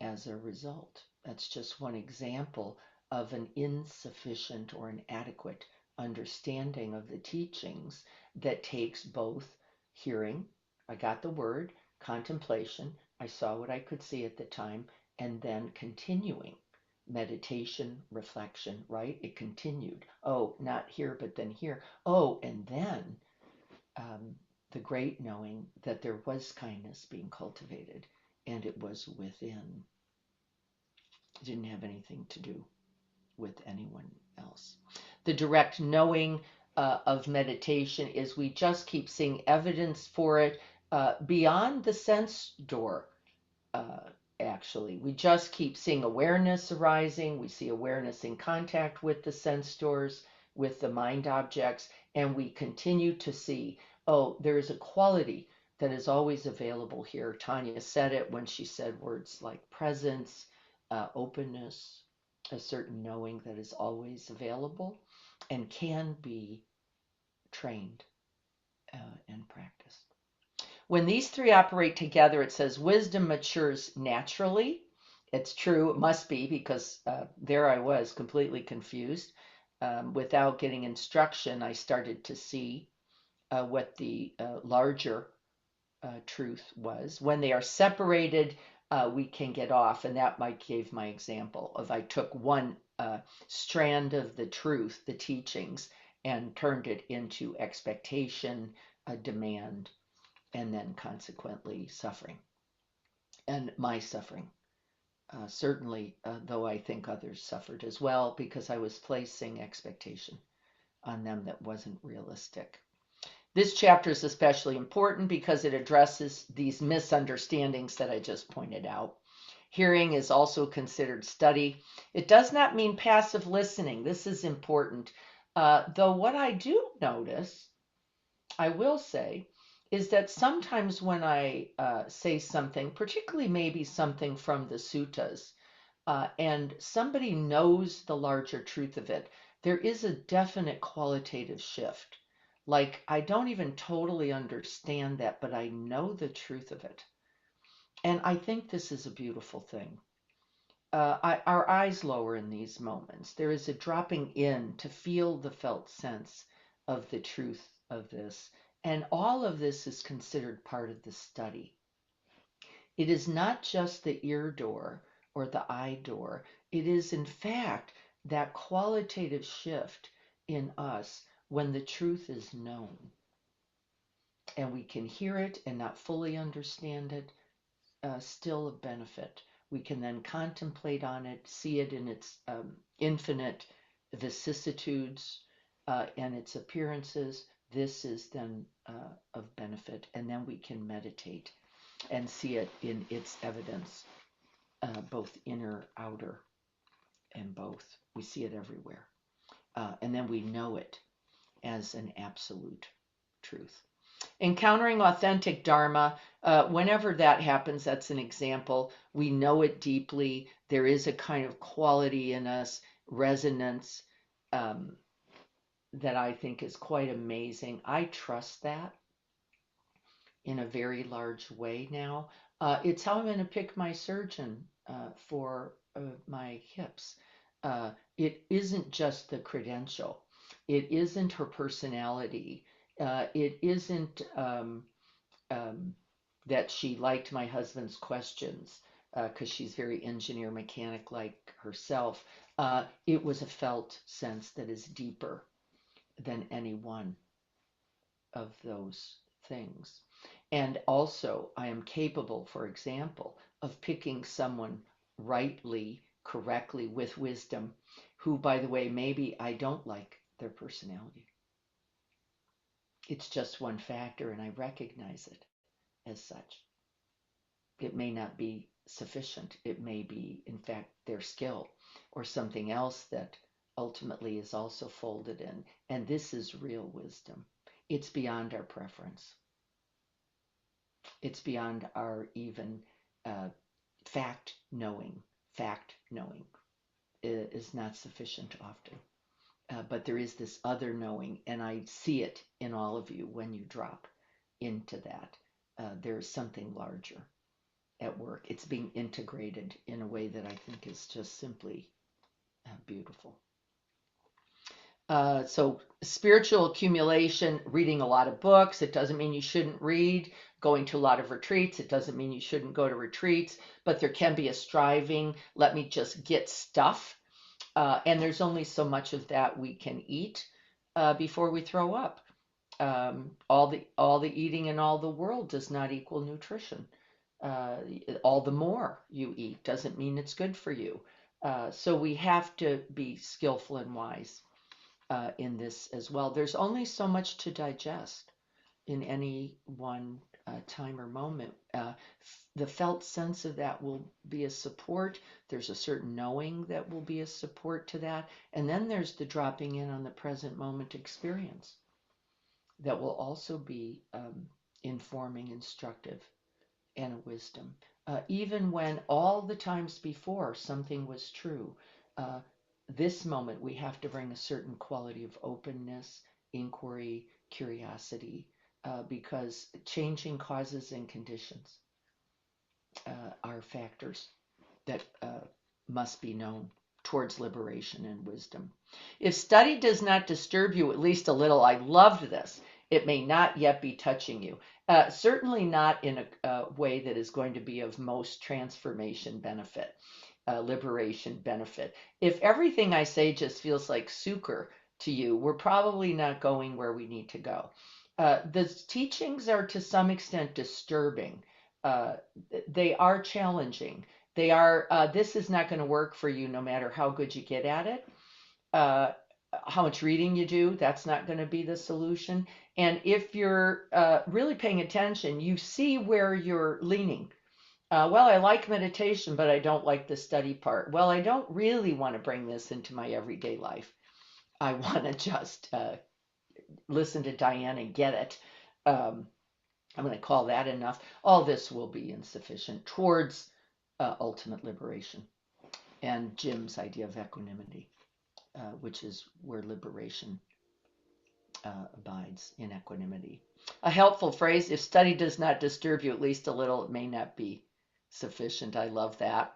as a result. That's just one example of an insufficient or inadequate understanding of the teachings that takes both hearing, I got the word, contemplation, I saw what I could see at the time, and then continuing meditation, reflection, right? It continued. Oh, not here, but then here. Oh, and then the great knowing that there was kindness being cultivated and it was within. It didn't have anything to do with anyone else. The direct knowing of meditation is we just keep seeing evidence for it beyond the sense door, actually. We just keep seeing awareness arising. We see awareness in contact with the sense doors, with the mind objects, and we continue to see, oh, there is a quality that is always available here. Tanya said it when she said words like presence, openness, a certain knowing that is always available and can be trained and practiced. When these three operate together, it says wisdom matures naturally. It's true, it must be, because there I was completely confused. Without getting instruction, I started to see what the larger truth was. When they are separated, we can get off, and that might give my example of I took one strand of the truth, the teachings, and turned it into expectation, a demand, and then consequently suffering. And my suffering, certainly, though I think others suffered as well, because I was placing expectation on them that wasn't realistic. This chapter is especially important because it addresses these misunderstandings that I just pointed out. Hearing is also considered study. It does not mean passive listening. This is important. Though what I do notice, I will say, is that sometimes when I say something, particularly maybe something from the suttas, and somebody knows the larger truth of it, there is a definite qualitative shift. Like, I don't even totally understand that, but I know the truth of it. And I think this is a beautiful thing. Our eyes lower in these moments. There is a dropping in to feel the felt sense of the truth of this. And all of this is considered part of the study. It is not just the ear door or the eye door. It is, in fact, that qualitative shift in us when the truth is known. And we can hear it and not fully understand it, still a benefit. We can then contemplate on it, see it in its infinite vicissitudes and its appearances. This is then of benefit. And then we can meditate and see it in its evidence, both inner, outer, and both. We see it everywhere. And then we know it as an absolute truth. Encountering authentic Dharma, whenever that happens, that's an example. We know it deeply. There is a kind of quality in us, resonance, that I think is quite amazing. I trust that in a very large way now. It's how I'm going to pick my surgeon for my hips. It isn't just the credential. It isn't her personality. It isn't that she liked my husband's questions because she's very engineer mechanic like herself. It was a felt sense that is deeper than any one of those things. And also, I am capable, for example, of picking someone rightly, correctly, with wisdom, who, by the way, maybe I don't like their personality. It's just one factor, and I recognize it as such. It may not be sufficient. It may be, in fact, their skill or something else that ultimately is also folded in. And this is real wisdom. It's beyond our preference. It's beyond our even fact knowing. Fact knowing is not sufficient often. But there is this other knowing, and I see it in all of you when you drop into that. There is something larger. at work. It's being integrated in a way that I think is just simply beautiful. So spiritual accumulation, reading a lot of books, it doesn't mean you shouldn't read. Going to a lot of retreats, it doesn't mean you shouldn't go to retreats, but there can be a striving, let me just get stuff. And there's only so much of that we can eat before we throw up. All the eating in all the world does not equal nutrition. All the more you eat doesn't mean it's good for you. So we have to be skillful and wise in this as well. There's only so much to digest in any one time or moment. The felt sense of that will be a support. There's a certain knowing that will be a support to that. And then there's the dropping in on the present moment experience that will also be informing, instructive, and a wisdom. Even when all the times before something was true, this moment we have to bring a certain quality of openness, inquiry, curiosity, because changing causes and conditions are factors that must be known towards liberation and wisdom. If study does not disturb you at least a little, I loved this, it may not yet be touching you. Certainly not in a way that is going to be of most transformation benefit, liberation benefit. If everything I say just feels like sucre to you, we're probably not going where we need to go. The teachings are to some extent disturbing. They are challenging. They are, this is not going to work for you no matter how good you get at it. How much reading you do, that's not going to be the solution. And if you're really paying attention, you see where you're leaning. Well, I like meditation, but I don't like the study part. Well, I don't really want to bring this into my everyday life. I want to just listen to Diane and get it. I'm going to call that enough. All this will be insufficient towards ultimate liberation and Jim's idea of equanimity, which is where liberation abides, in equanimity. A helpful phrase, if study does not disturb you at least a little, it may not be sufficient. I love that.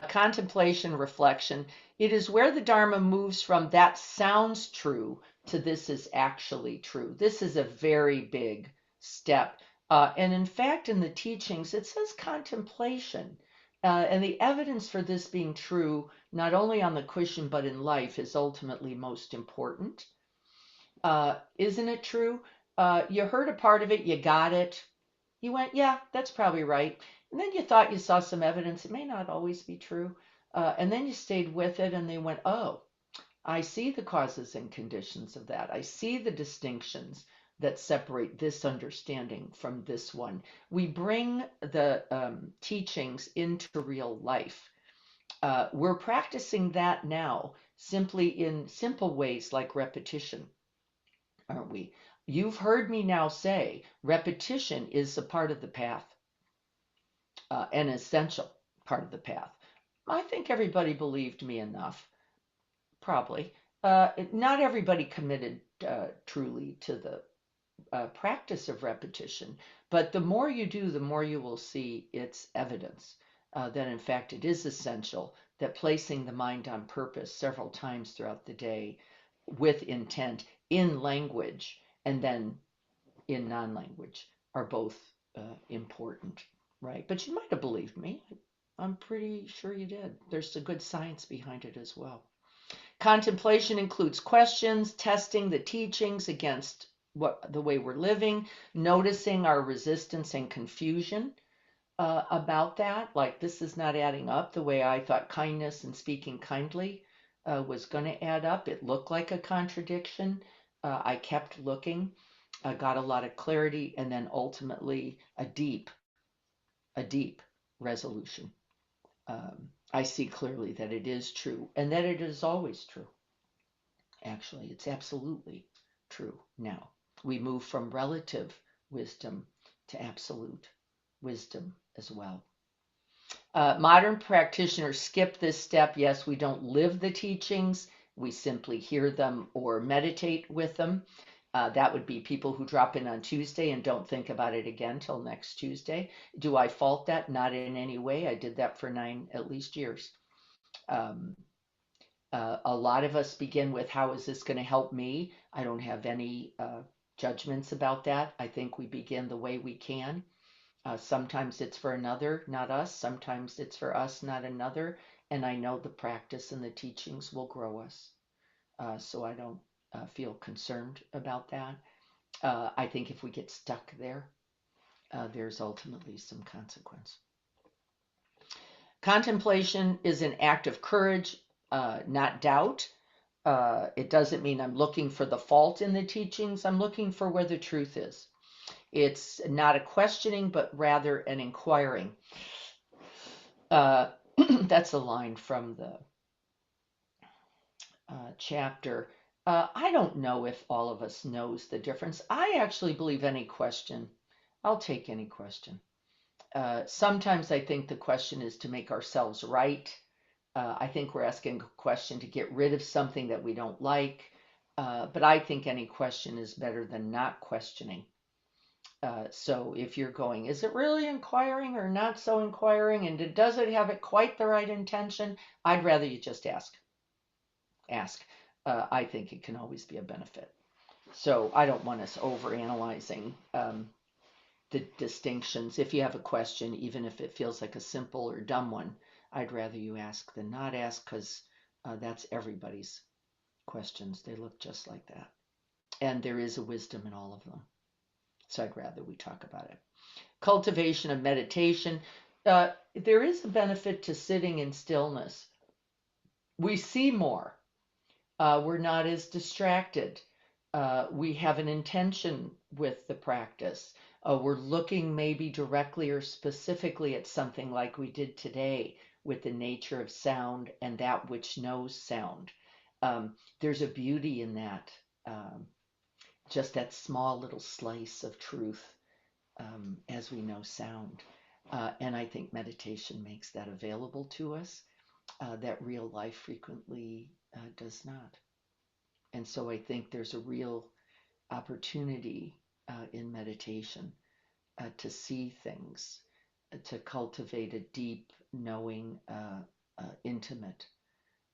Contemplation, reflection. It is where the Dharma moves from that sounds true to this is actually true. This is a very big step. And in fact, in the teachings, it says contemplation. And the evidence for this being true, not only on the cushion, but in life, is ultimately most important. Isn't it true? You heard a part of it, you got it. You went, yeah, that's probably right. And then you thought you saw some evidence. It may not always be true. And then you stayed with it and they went, oh, I see the causes and conditions of that. I see the distinctions that separate this understanding from this one. We bring the teachings into real life. We're practicing that now, simply in simple ways like repetition, aren't we? You've heard me now say repetition is a part of the path, an essential part of the path. I think everybody believed me enough, probably. Not everybody committed truly to the practice of repetition, but the more you do, the more you will see its evidence that in fact it is essential, that placing the mind on purpose several times throughout the day with intent in language and then in non-language are both important, right? But you might have believed me. I'm pretty sure you did. There's a good science behind it as well. Contemplation includes questions, testing the teachings against the way we're living, noticing our resistance and confusion about that. Like, this is not adding up the way I thought kindness and speaking kindly was going to add up. It looked like a contradiction. I kept looking. I got a lot of clarity, and then ultimately a deep resolution. I see clearly that it is true and that it is always true. Actually, it's absolutely true now. We move from relative wisdom to absolute wisdom as well. Modern practitioners skip this step. Yes, we don't live the teachings. We simply hear them or meditate with them. That would be people who drop in on Tuesday and don't think about it again till next Tuesday. Do I fault that? Not in any way. I did that for 9 at least years. Um, a lot of us begin with, how is this going to help me? I don't have any judgments about that. I think we begin the way we can. Sometimes it's for another, not us. Sometimes it's for us, not another. And I know the practice and the teachings will grow us. So I don't feel concerned about that. I think if we get stuck there, there's ultimately some consequence. Contemplation is an act of courage, not doubt. It doesn't mean I'm looking for the fault in the teachings. I'm looking for where the truth is. It's not a questioning, but rather an inquiring. That's a line from the chapter. I don't know if all of us knows the difference. I actually believe any question. I'll take any question. Sometimes I think the question is to make ourselves right. I think we're asking a question to get rid of something that we don't like. But I think any question is better than not questioning. So if you're going, is it really inquiring or not so inquiring? And does it have it quite the right intention? I'd rather you just ask. I think it can always be a benefit. So I don't want us overanalyzing the distinctions. If you have a question, even if it feels like a simple or dumb one, I'd rather you ask than not ask, because that's everybody's questions. They look just like that. And there is a wisdom in all of them. So I'd rather we talk about it. Cultivation of meditation. There is a benefit to sitting in stillness. We see more. We're not as distracted. We have an intention with the practice. We're looking maybe directly or specifically at something like we did today with the nature of sound and that which knows sound. There's a beauty in that. Just that small little slice of truth as we know sound. And I think meditation makes that available to us that real life frequently does not. And so I think there's a real opportunity in meditation to see things, to cultivate a deep, knowing, intimate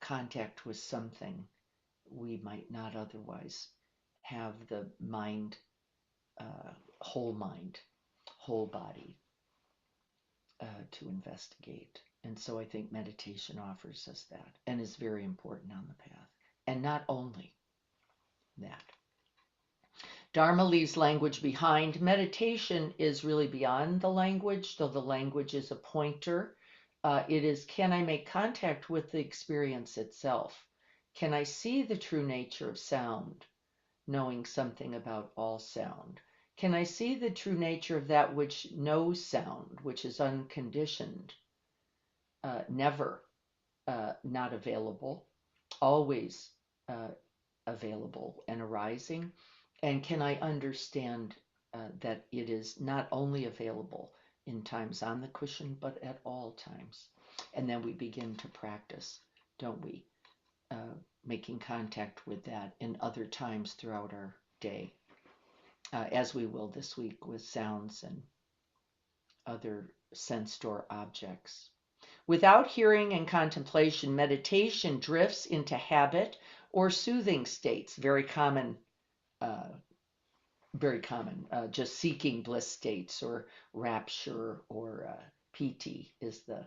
contact with something we might not otherwise have the mind, whole body to investigate. And so I think meditation offers us that and is very important on the path. And not only that. Dharma leaves language behind. Meditation is really beyond the language, though the language is a pointer. It is, can I make contact with the experience itself? Can I see the true nature of sound, knowing something about all sound? Can I see the true nature of that which knows sound, which is unconditioned, never not available, always available and arising? And can I understand that it is not only available in times on the cushion, but at all times? And then we begin to practice, don't we? Making contact with that in other times throughout our day, as we will this week with sounds and other sensed or objects. Without hearing and contemplation, meditation drifts into habit or soothing states, very common, just seeking bliss states or rapture or piti is the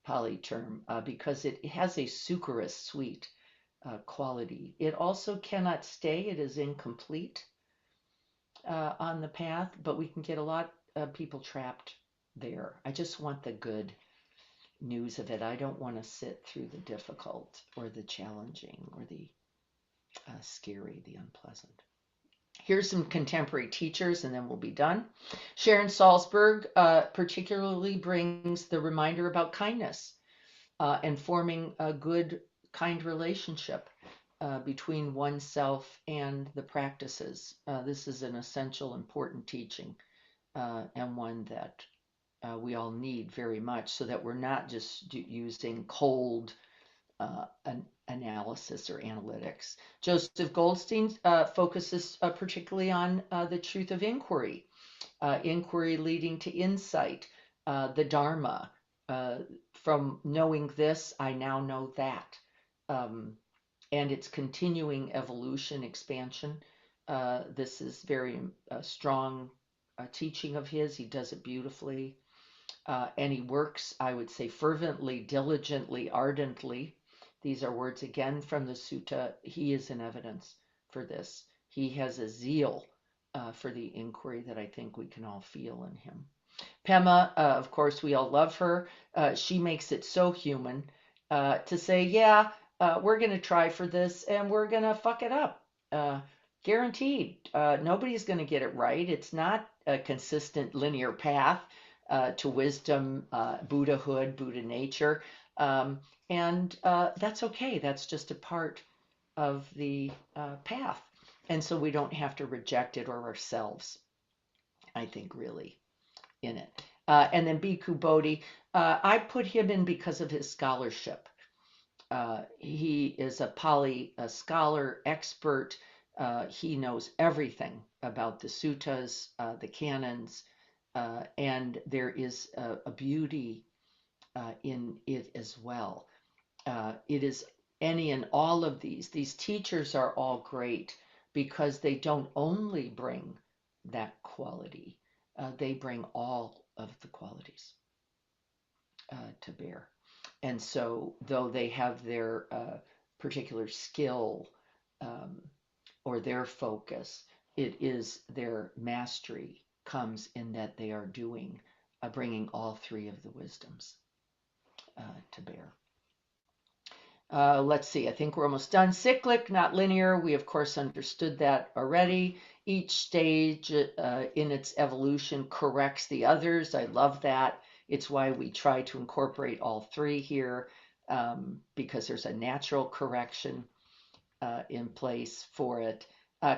Pali term, because it has a sucrose, sweet quality. It also cannot stay. It is incomplete on the path, but we can get a lot of people trapped there. I just want the good news of it. I don't want to sit through the difficult or the challenging or the scary, the unpleasant. Here's some contemporary teachers, and then we'll be done. Sharon Salzberg particularly brings the reminder about kindness and forming a good, kind relationship between oneself and the practices. This is an essential, important teaching and one that we all need very much, so that we're not just using cold analysis or analytics. Joseph Goldstein focuses particularly on the truth of inquiry, inquiry leading to insight, the Dharma. From knowing this, I now know that. And its continuing evolution, expansion. This is very strong teaching of his. He does it beautifully. And he works, I would say, fervently, diligently, ardently. These are words again from the sutta. He is an evidence for this. He has a zeal for the inquiry that I think we can all feel in him. Pema, of course, we all love her. She makes it so human to say, yeah, we're going to try for this and we're going to fuck it up. Guaranteed. Nobody's going to get it right. It's not a consistent linear path to wisdom, Buddhahood, Buddha nature. And that's okay. That's just a part of the path. And so we don't have to reject it or ourselves, I think, really, in it. And then Bhikkhu Bodhi, I put him in because of his scholarship. He is a Pali scholar, expert. He knows everything about the suttas, the canons, and there is a beauty in it as well. It is any and all of these teachers are all great because they don't only bring that quality, they bring all of the qualities to bear. And so though they have their particular skill or their focus, it is their mastery comes in that they are doing, bringing all three of the wisdoms to bear. Let's see, I think we're almost done. Cyclic, not linear. We, of course, understood that already. Each stage in its evolution corrects the others. I love that. It's why we try to incorporate all three here, because there's a natural correction in place for it.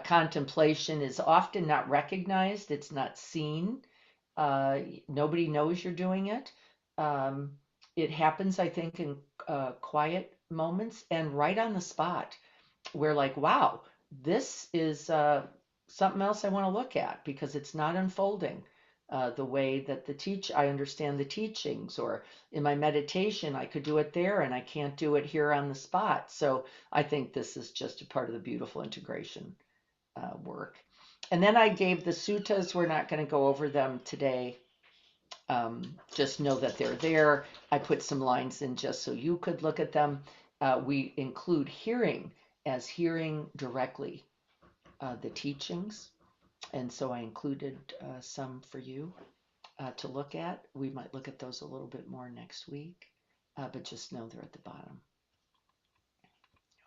Contemplation is often not recognized. It's not seen. Nobody knows you're doing it. It happens, I think, in quiet moments and right on the spot. We're like, wow, this is something else I want to look at because it's not unfolding the way that I understand the teachings, or in my meditation, I could do it there and I can't do it here on the spot. So I think this is just a part of the beautiful integration work. And then I gave the suttas. We're not going to go over them today. Just know that they're there. I put some lines in just so you could look at them. We include hearing as hearing directly the teachings. And so I included some for you to look at. We might look at those a little bit more next week, but just know they're at the bottom.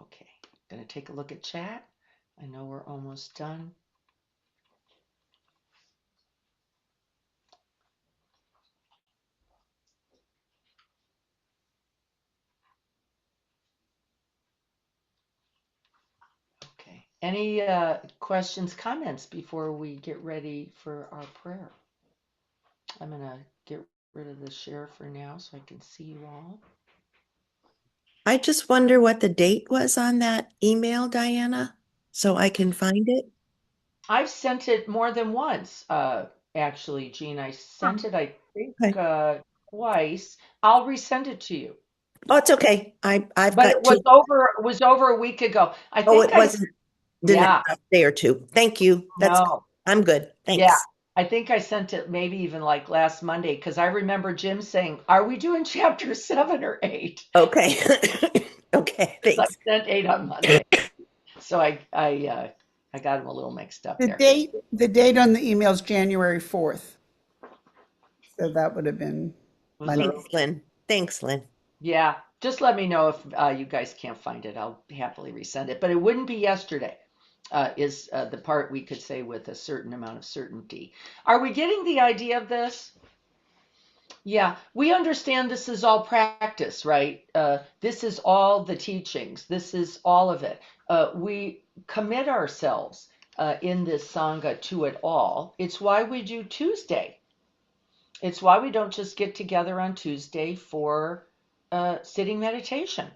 Okay, going to take a look at chat. I know we're almost done. Okay. Any questions, comments before we get ready for our prayer? I'm going to get rid of the share for now so I can see you all. I just wonder what the date was on that email, Diana, so I can find it. I've sent it more than once, actually, Jean. I sent it, I think, twice. I'll resend it to you. Oh, it's okay. I've But got it was over a week ago. I think it wasn't. Didn't yeah. a day or two. Thank you. No. I'm good. Thanks. Yeah. I think I sent it maybe even like last Monday because I remember Jim saying, "Are we doing chapter 7 or 8?" Okay. Okay. Thanks. I sent 8 on Monday, so I got him a little mixed up there. The date on the email is January 4th. So that would have been Monday. Thanks, Lynn. Yeah, just let me know if you guys can't find it. I'll happily resend it, but it wouldn't be yesterday. Is the part we could say with a certain amount of certainty. Are we getting the idea of this? Yeah, we understand this is all practice, right? This is all the teachings. This is all of it. We commit ourselves in this Sangha to it all. It's why we do Tuesday. It's why we don't just get together on Tuesday for sitting meditation.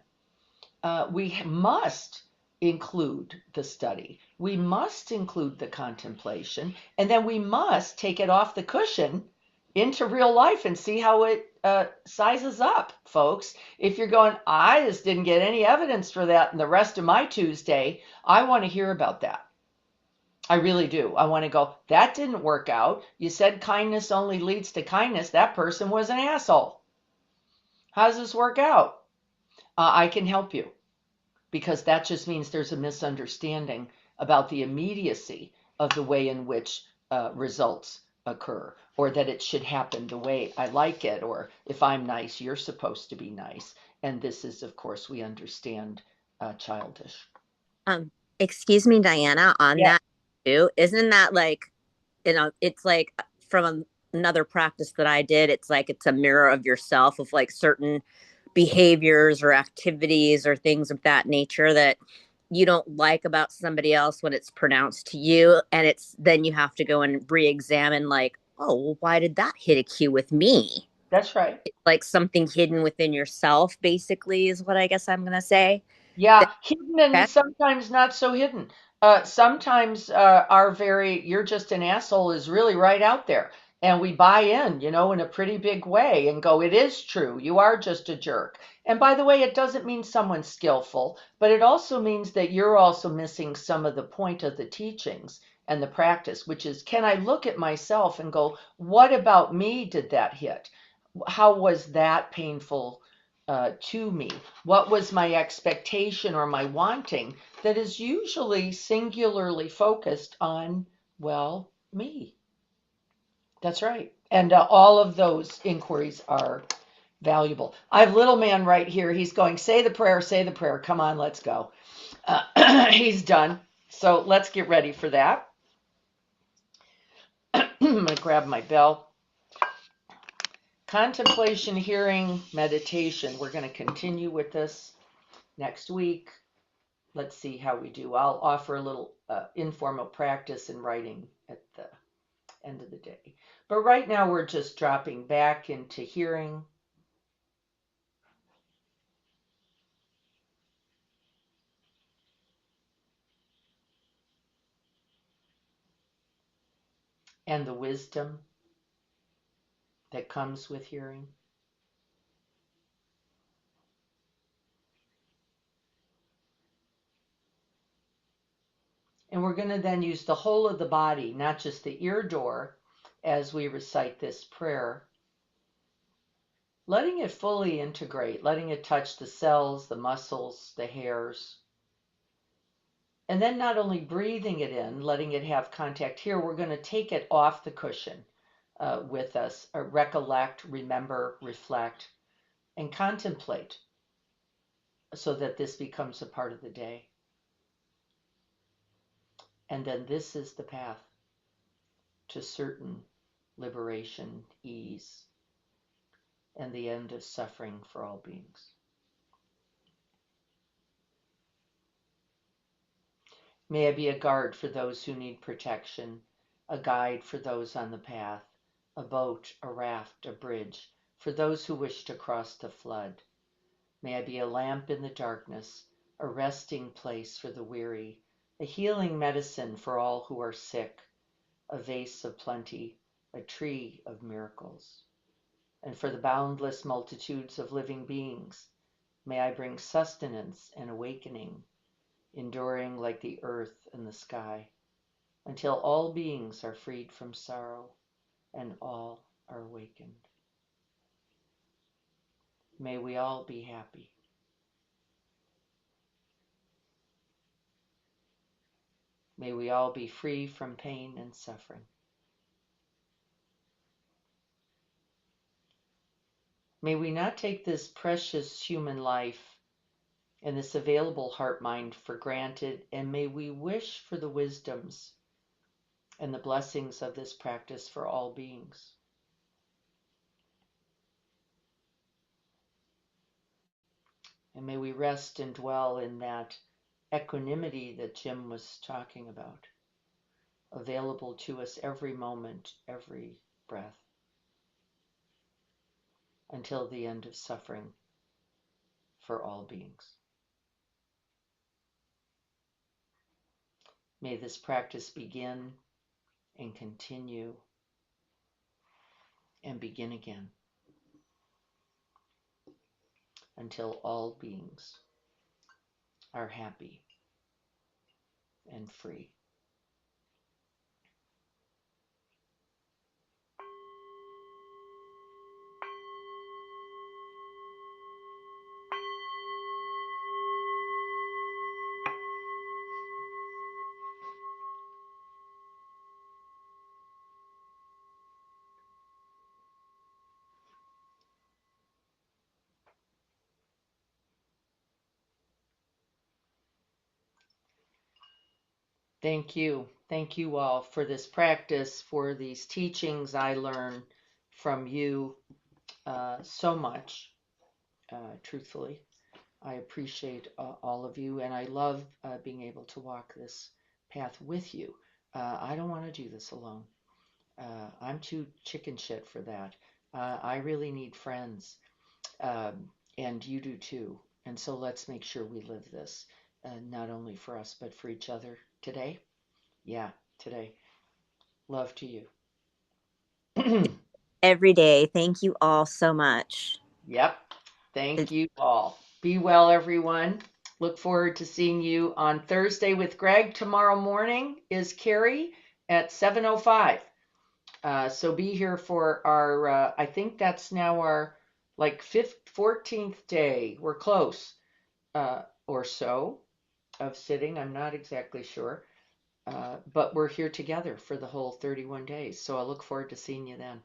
we must include the study. We must include the contemplation, and then we must take it off the cushion into real life and see how it sizes up, folks. If you're going, I just didn't get any evidence for that in the rest of my Tuesday, I want to hear about that. I really do. I want to go, that didn't work out. You said kindness only leads to kindness. That person was an asshole. How does this work out? I can help you, because that just means there's a misunderstanding about the immediacy of the way in which results occur, or that it should happen the way I like it, or if I'm nice, you're supposed to be nice. And this is, of course, we understand, childish. Um, excuse me, Diana, on Yeah. that too. Isn't that like, it's like from another practice that I did, it's like it's a mirror of yourself of like certain behaviors or activities or things of that nature that you don't like about somebody else when it's pronounced to you. And it's then you have to go and re-examine like, oh, well, why did that hit a cue with me? That's right. It's like something hidden within yourself, basically, is what I guess I'm gonna say. Yeah, That- hidden and that- sometimes not so hidden. Sometimes our very, you're just an asshole is really right out there. And we buy in, in a pretty big way and go, it is true. You are just a jerk. And by the way, it doesn't mean someone's skillful, but it also means that you're also missing some of the point of the teachings and the practice, which is, can I look at myself and go, what about me did that hit? How was that painful to me? What was my expectation or my wanting that is usually singularly focused on, well, me? That's right. And all of those inquiries are valuable. I have little man right here. He's going, say the prayer, say the prayer. Come on, let's go. He's done. So let's get ready for that. I'm going to grab my bell. Contemplation, hearing, meditation. We're going to continue with this next week. Let's see how we do. I'll offer a little informal practice in writing at the end of the day. But right now we're just dropping back into hearing. And the wisdom that comes with hearing. And we're going to then use the whole of the body, not just the ear door, as we recite this prayer. Letting it fully integrate, letting it touch the cells, the muscles, the hairs. And then not only breathing it in, letting it have contact here, we're going to take it off the cushion with us, recollect, remember, reflect, and contemplate so that this becomes a part of the day. And then this is the path to certain liberation, ease, and the end of suffering for all beings. May I be a guard for those who need protection, a guide for those on the path, a boat, a raft, a bridge, for those who wish to cross the flood. May I be a lamp in the darkness, a resting place for the weary, a healing medicine for all who are sick, a vase of plenty, a tree of miracles. And for the boundless multitudes of living beings, may I bring sustenance and awakening, enduring like the earth and the sky, until all beings are freed from sorrow and all are awakened. May we all be happy. May we all be free from pain and suffering. May we not take this precious human life and this available heart-mind for granted, and may we wish for the wisdoms and the blessings of this practice for all beings. And may we rest and dwell in that equanimity that Jim was talking about, available to us every moment, every breath, until the end of suffering for all beings. May this practice begin and continue and begin again until all beings are happy and free. Thank you. Thank you all for this practice, for these teachings. I learn from you so much, truthfully. I appreciate all of you, and I love being able to walk this path with you. I don't want to do this alone. I'm too chicken shit for that. I really need friends, and you do too. And so let's make sure we live this, not only for us, but for each other today. Yeah, today. Love to you. Every day. Thank you all so much. Yep. Thank you all. Be well, everyone. Look forward to seeing you on Thursday with Greg. Tomorrow morning is Carrie at 7:05. So be here for our, I think that's now our like 14th day. We're close or so of sitting. I'm not exactly sure. But we're here together for the whole 31 days. So I look forward to seeing you then.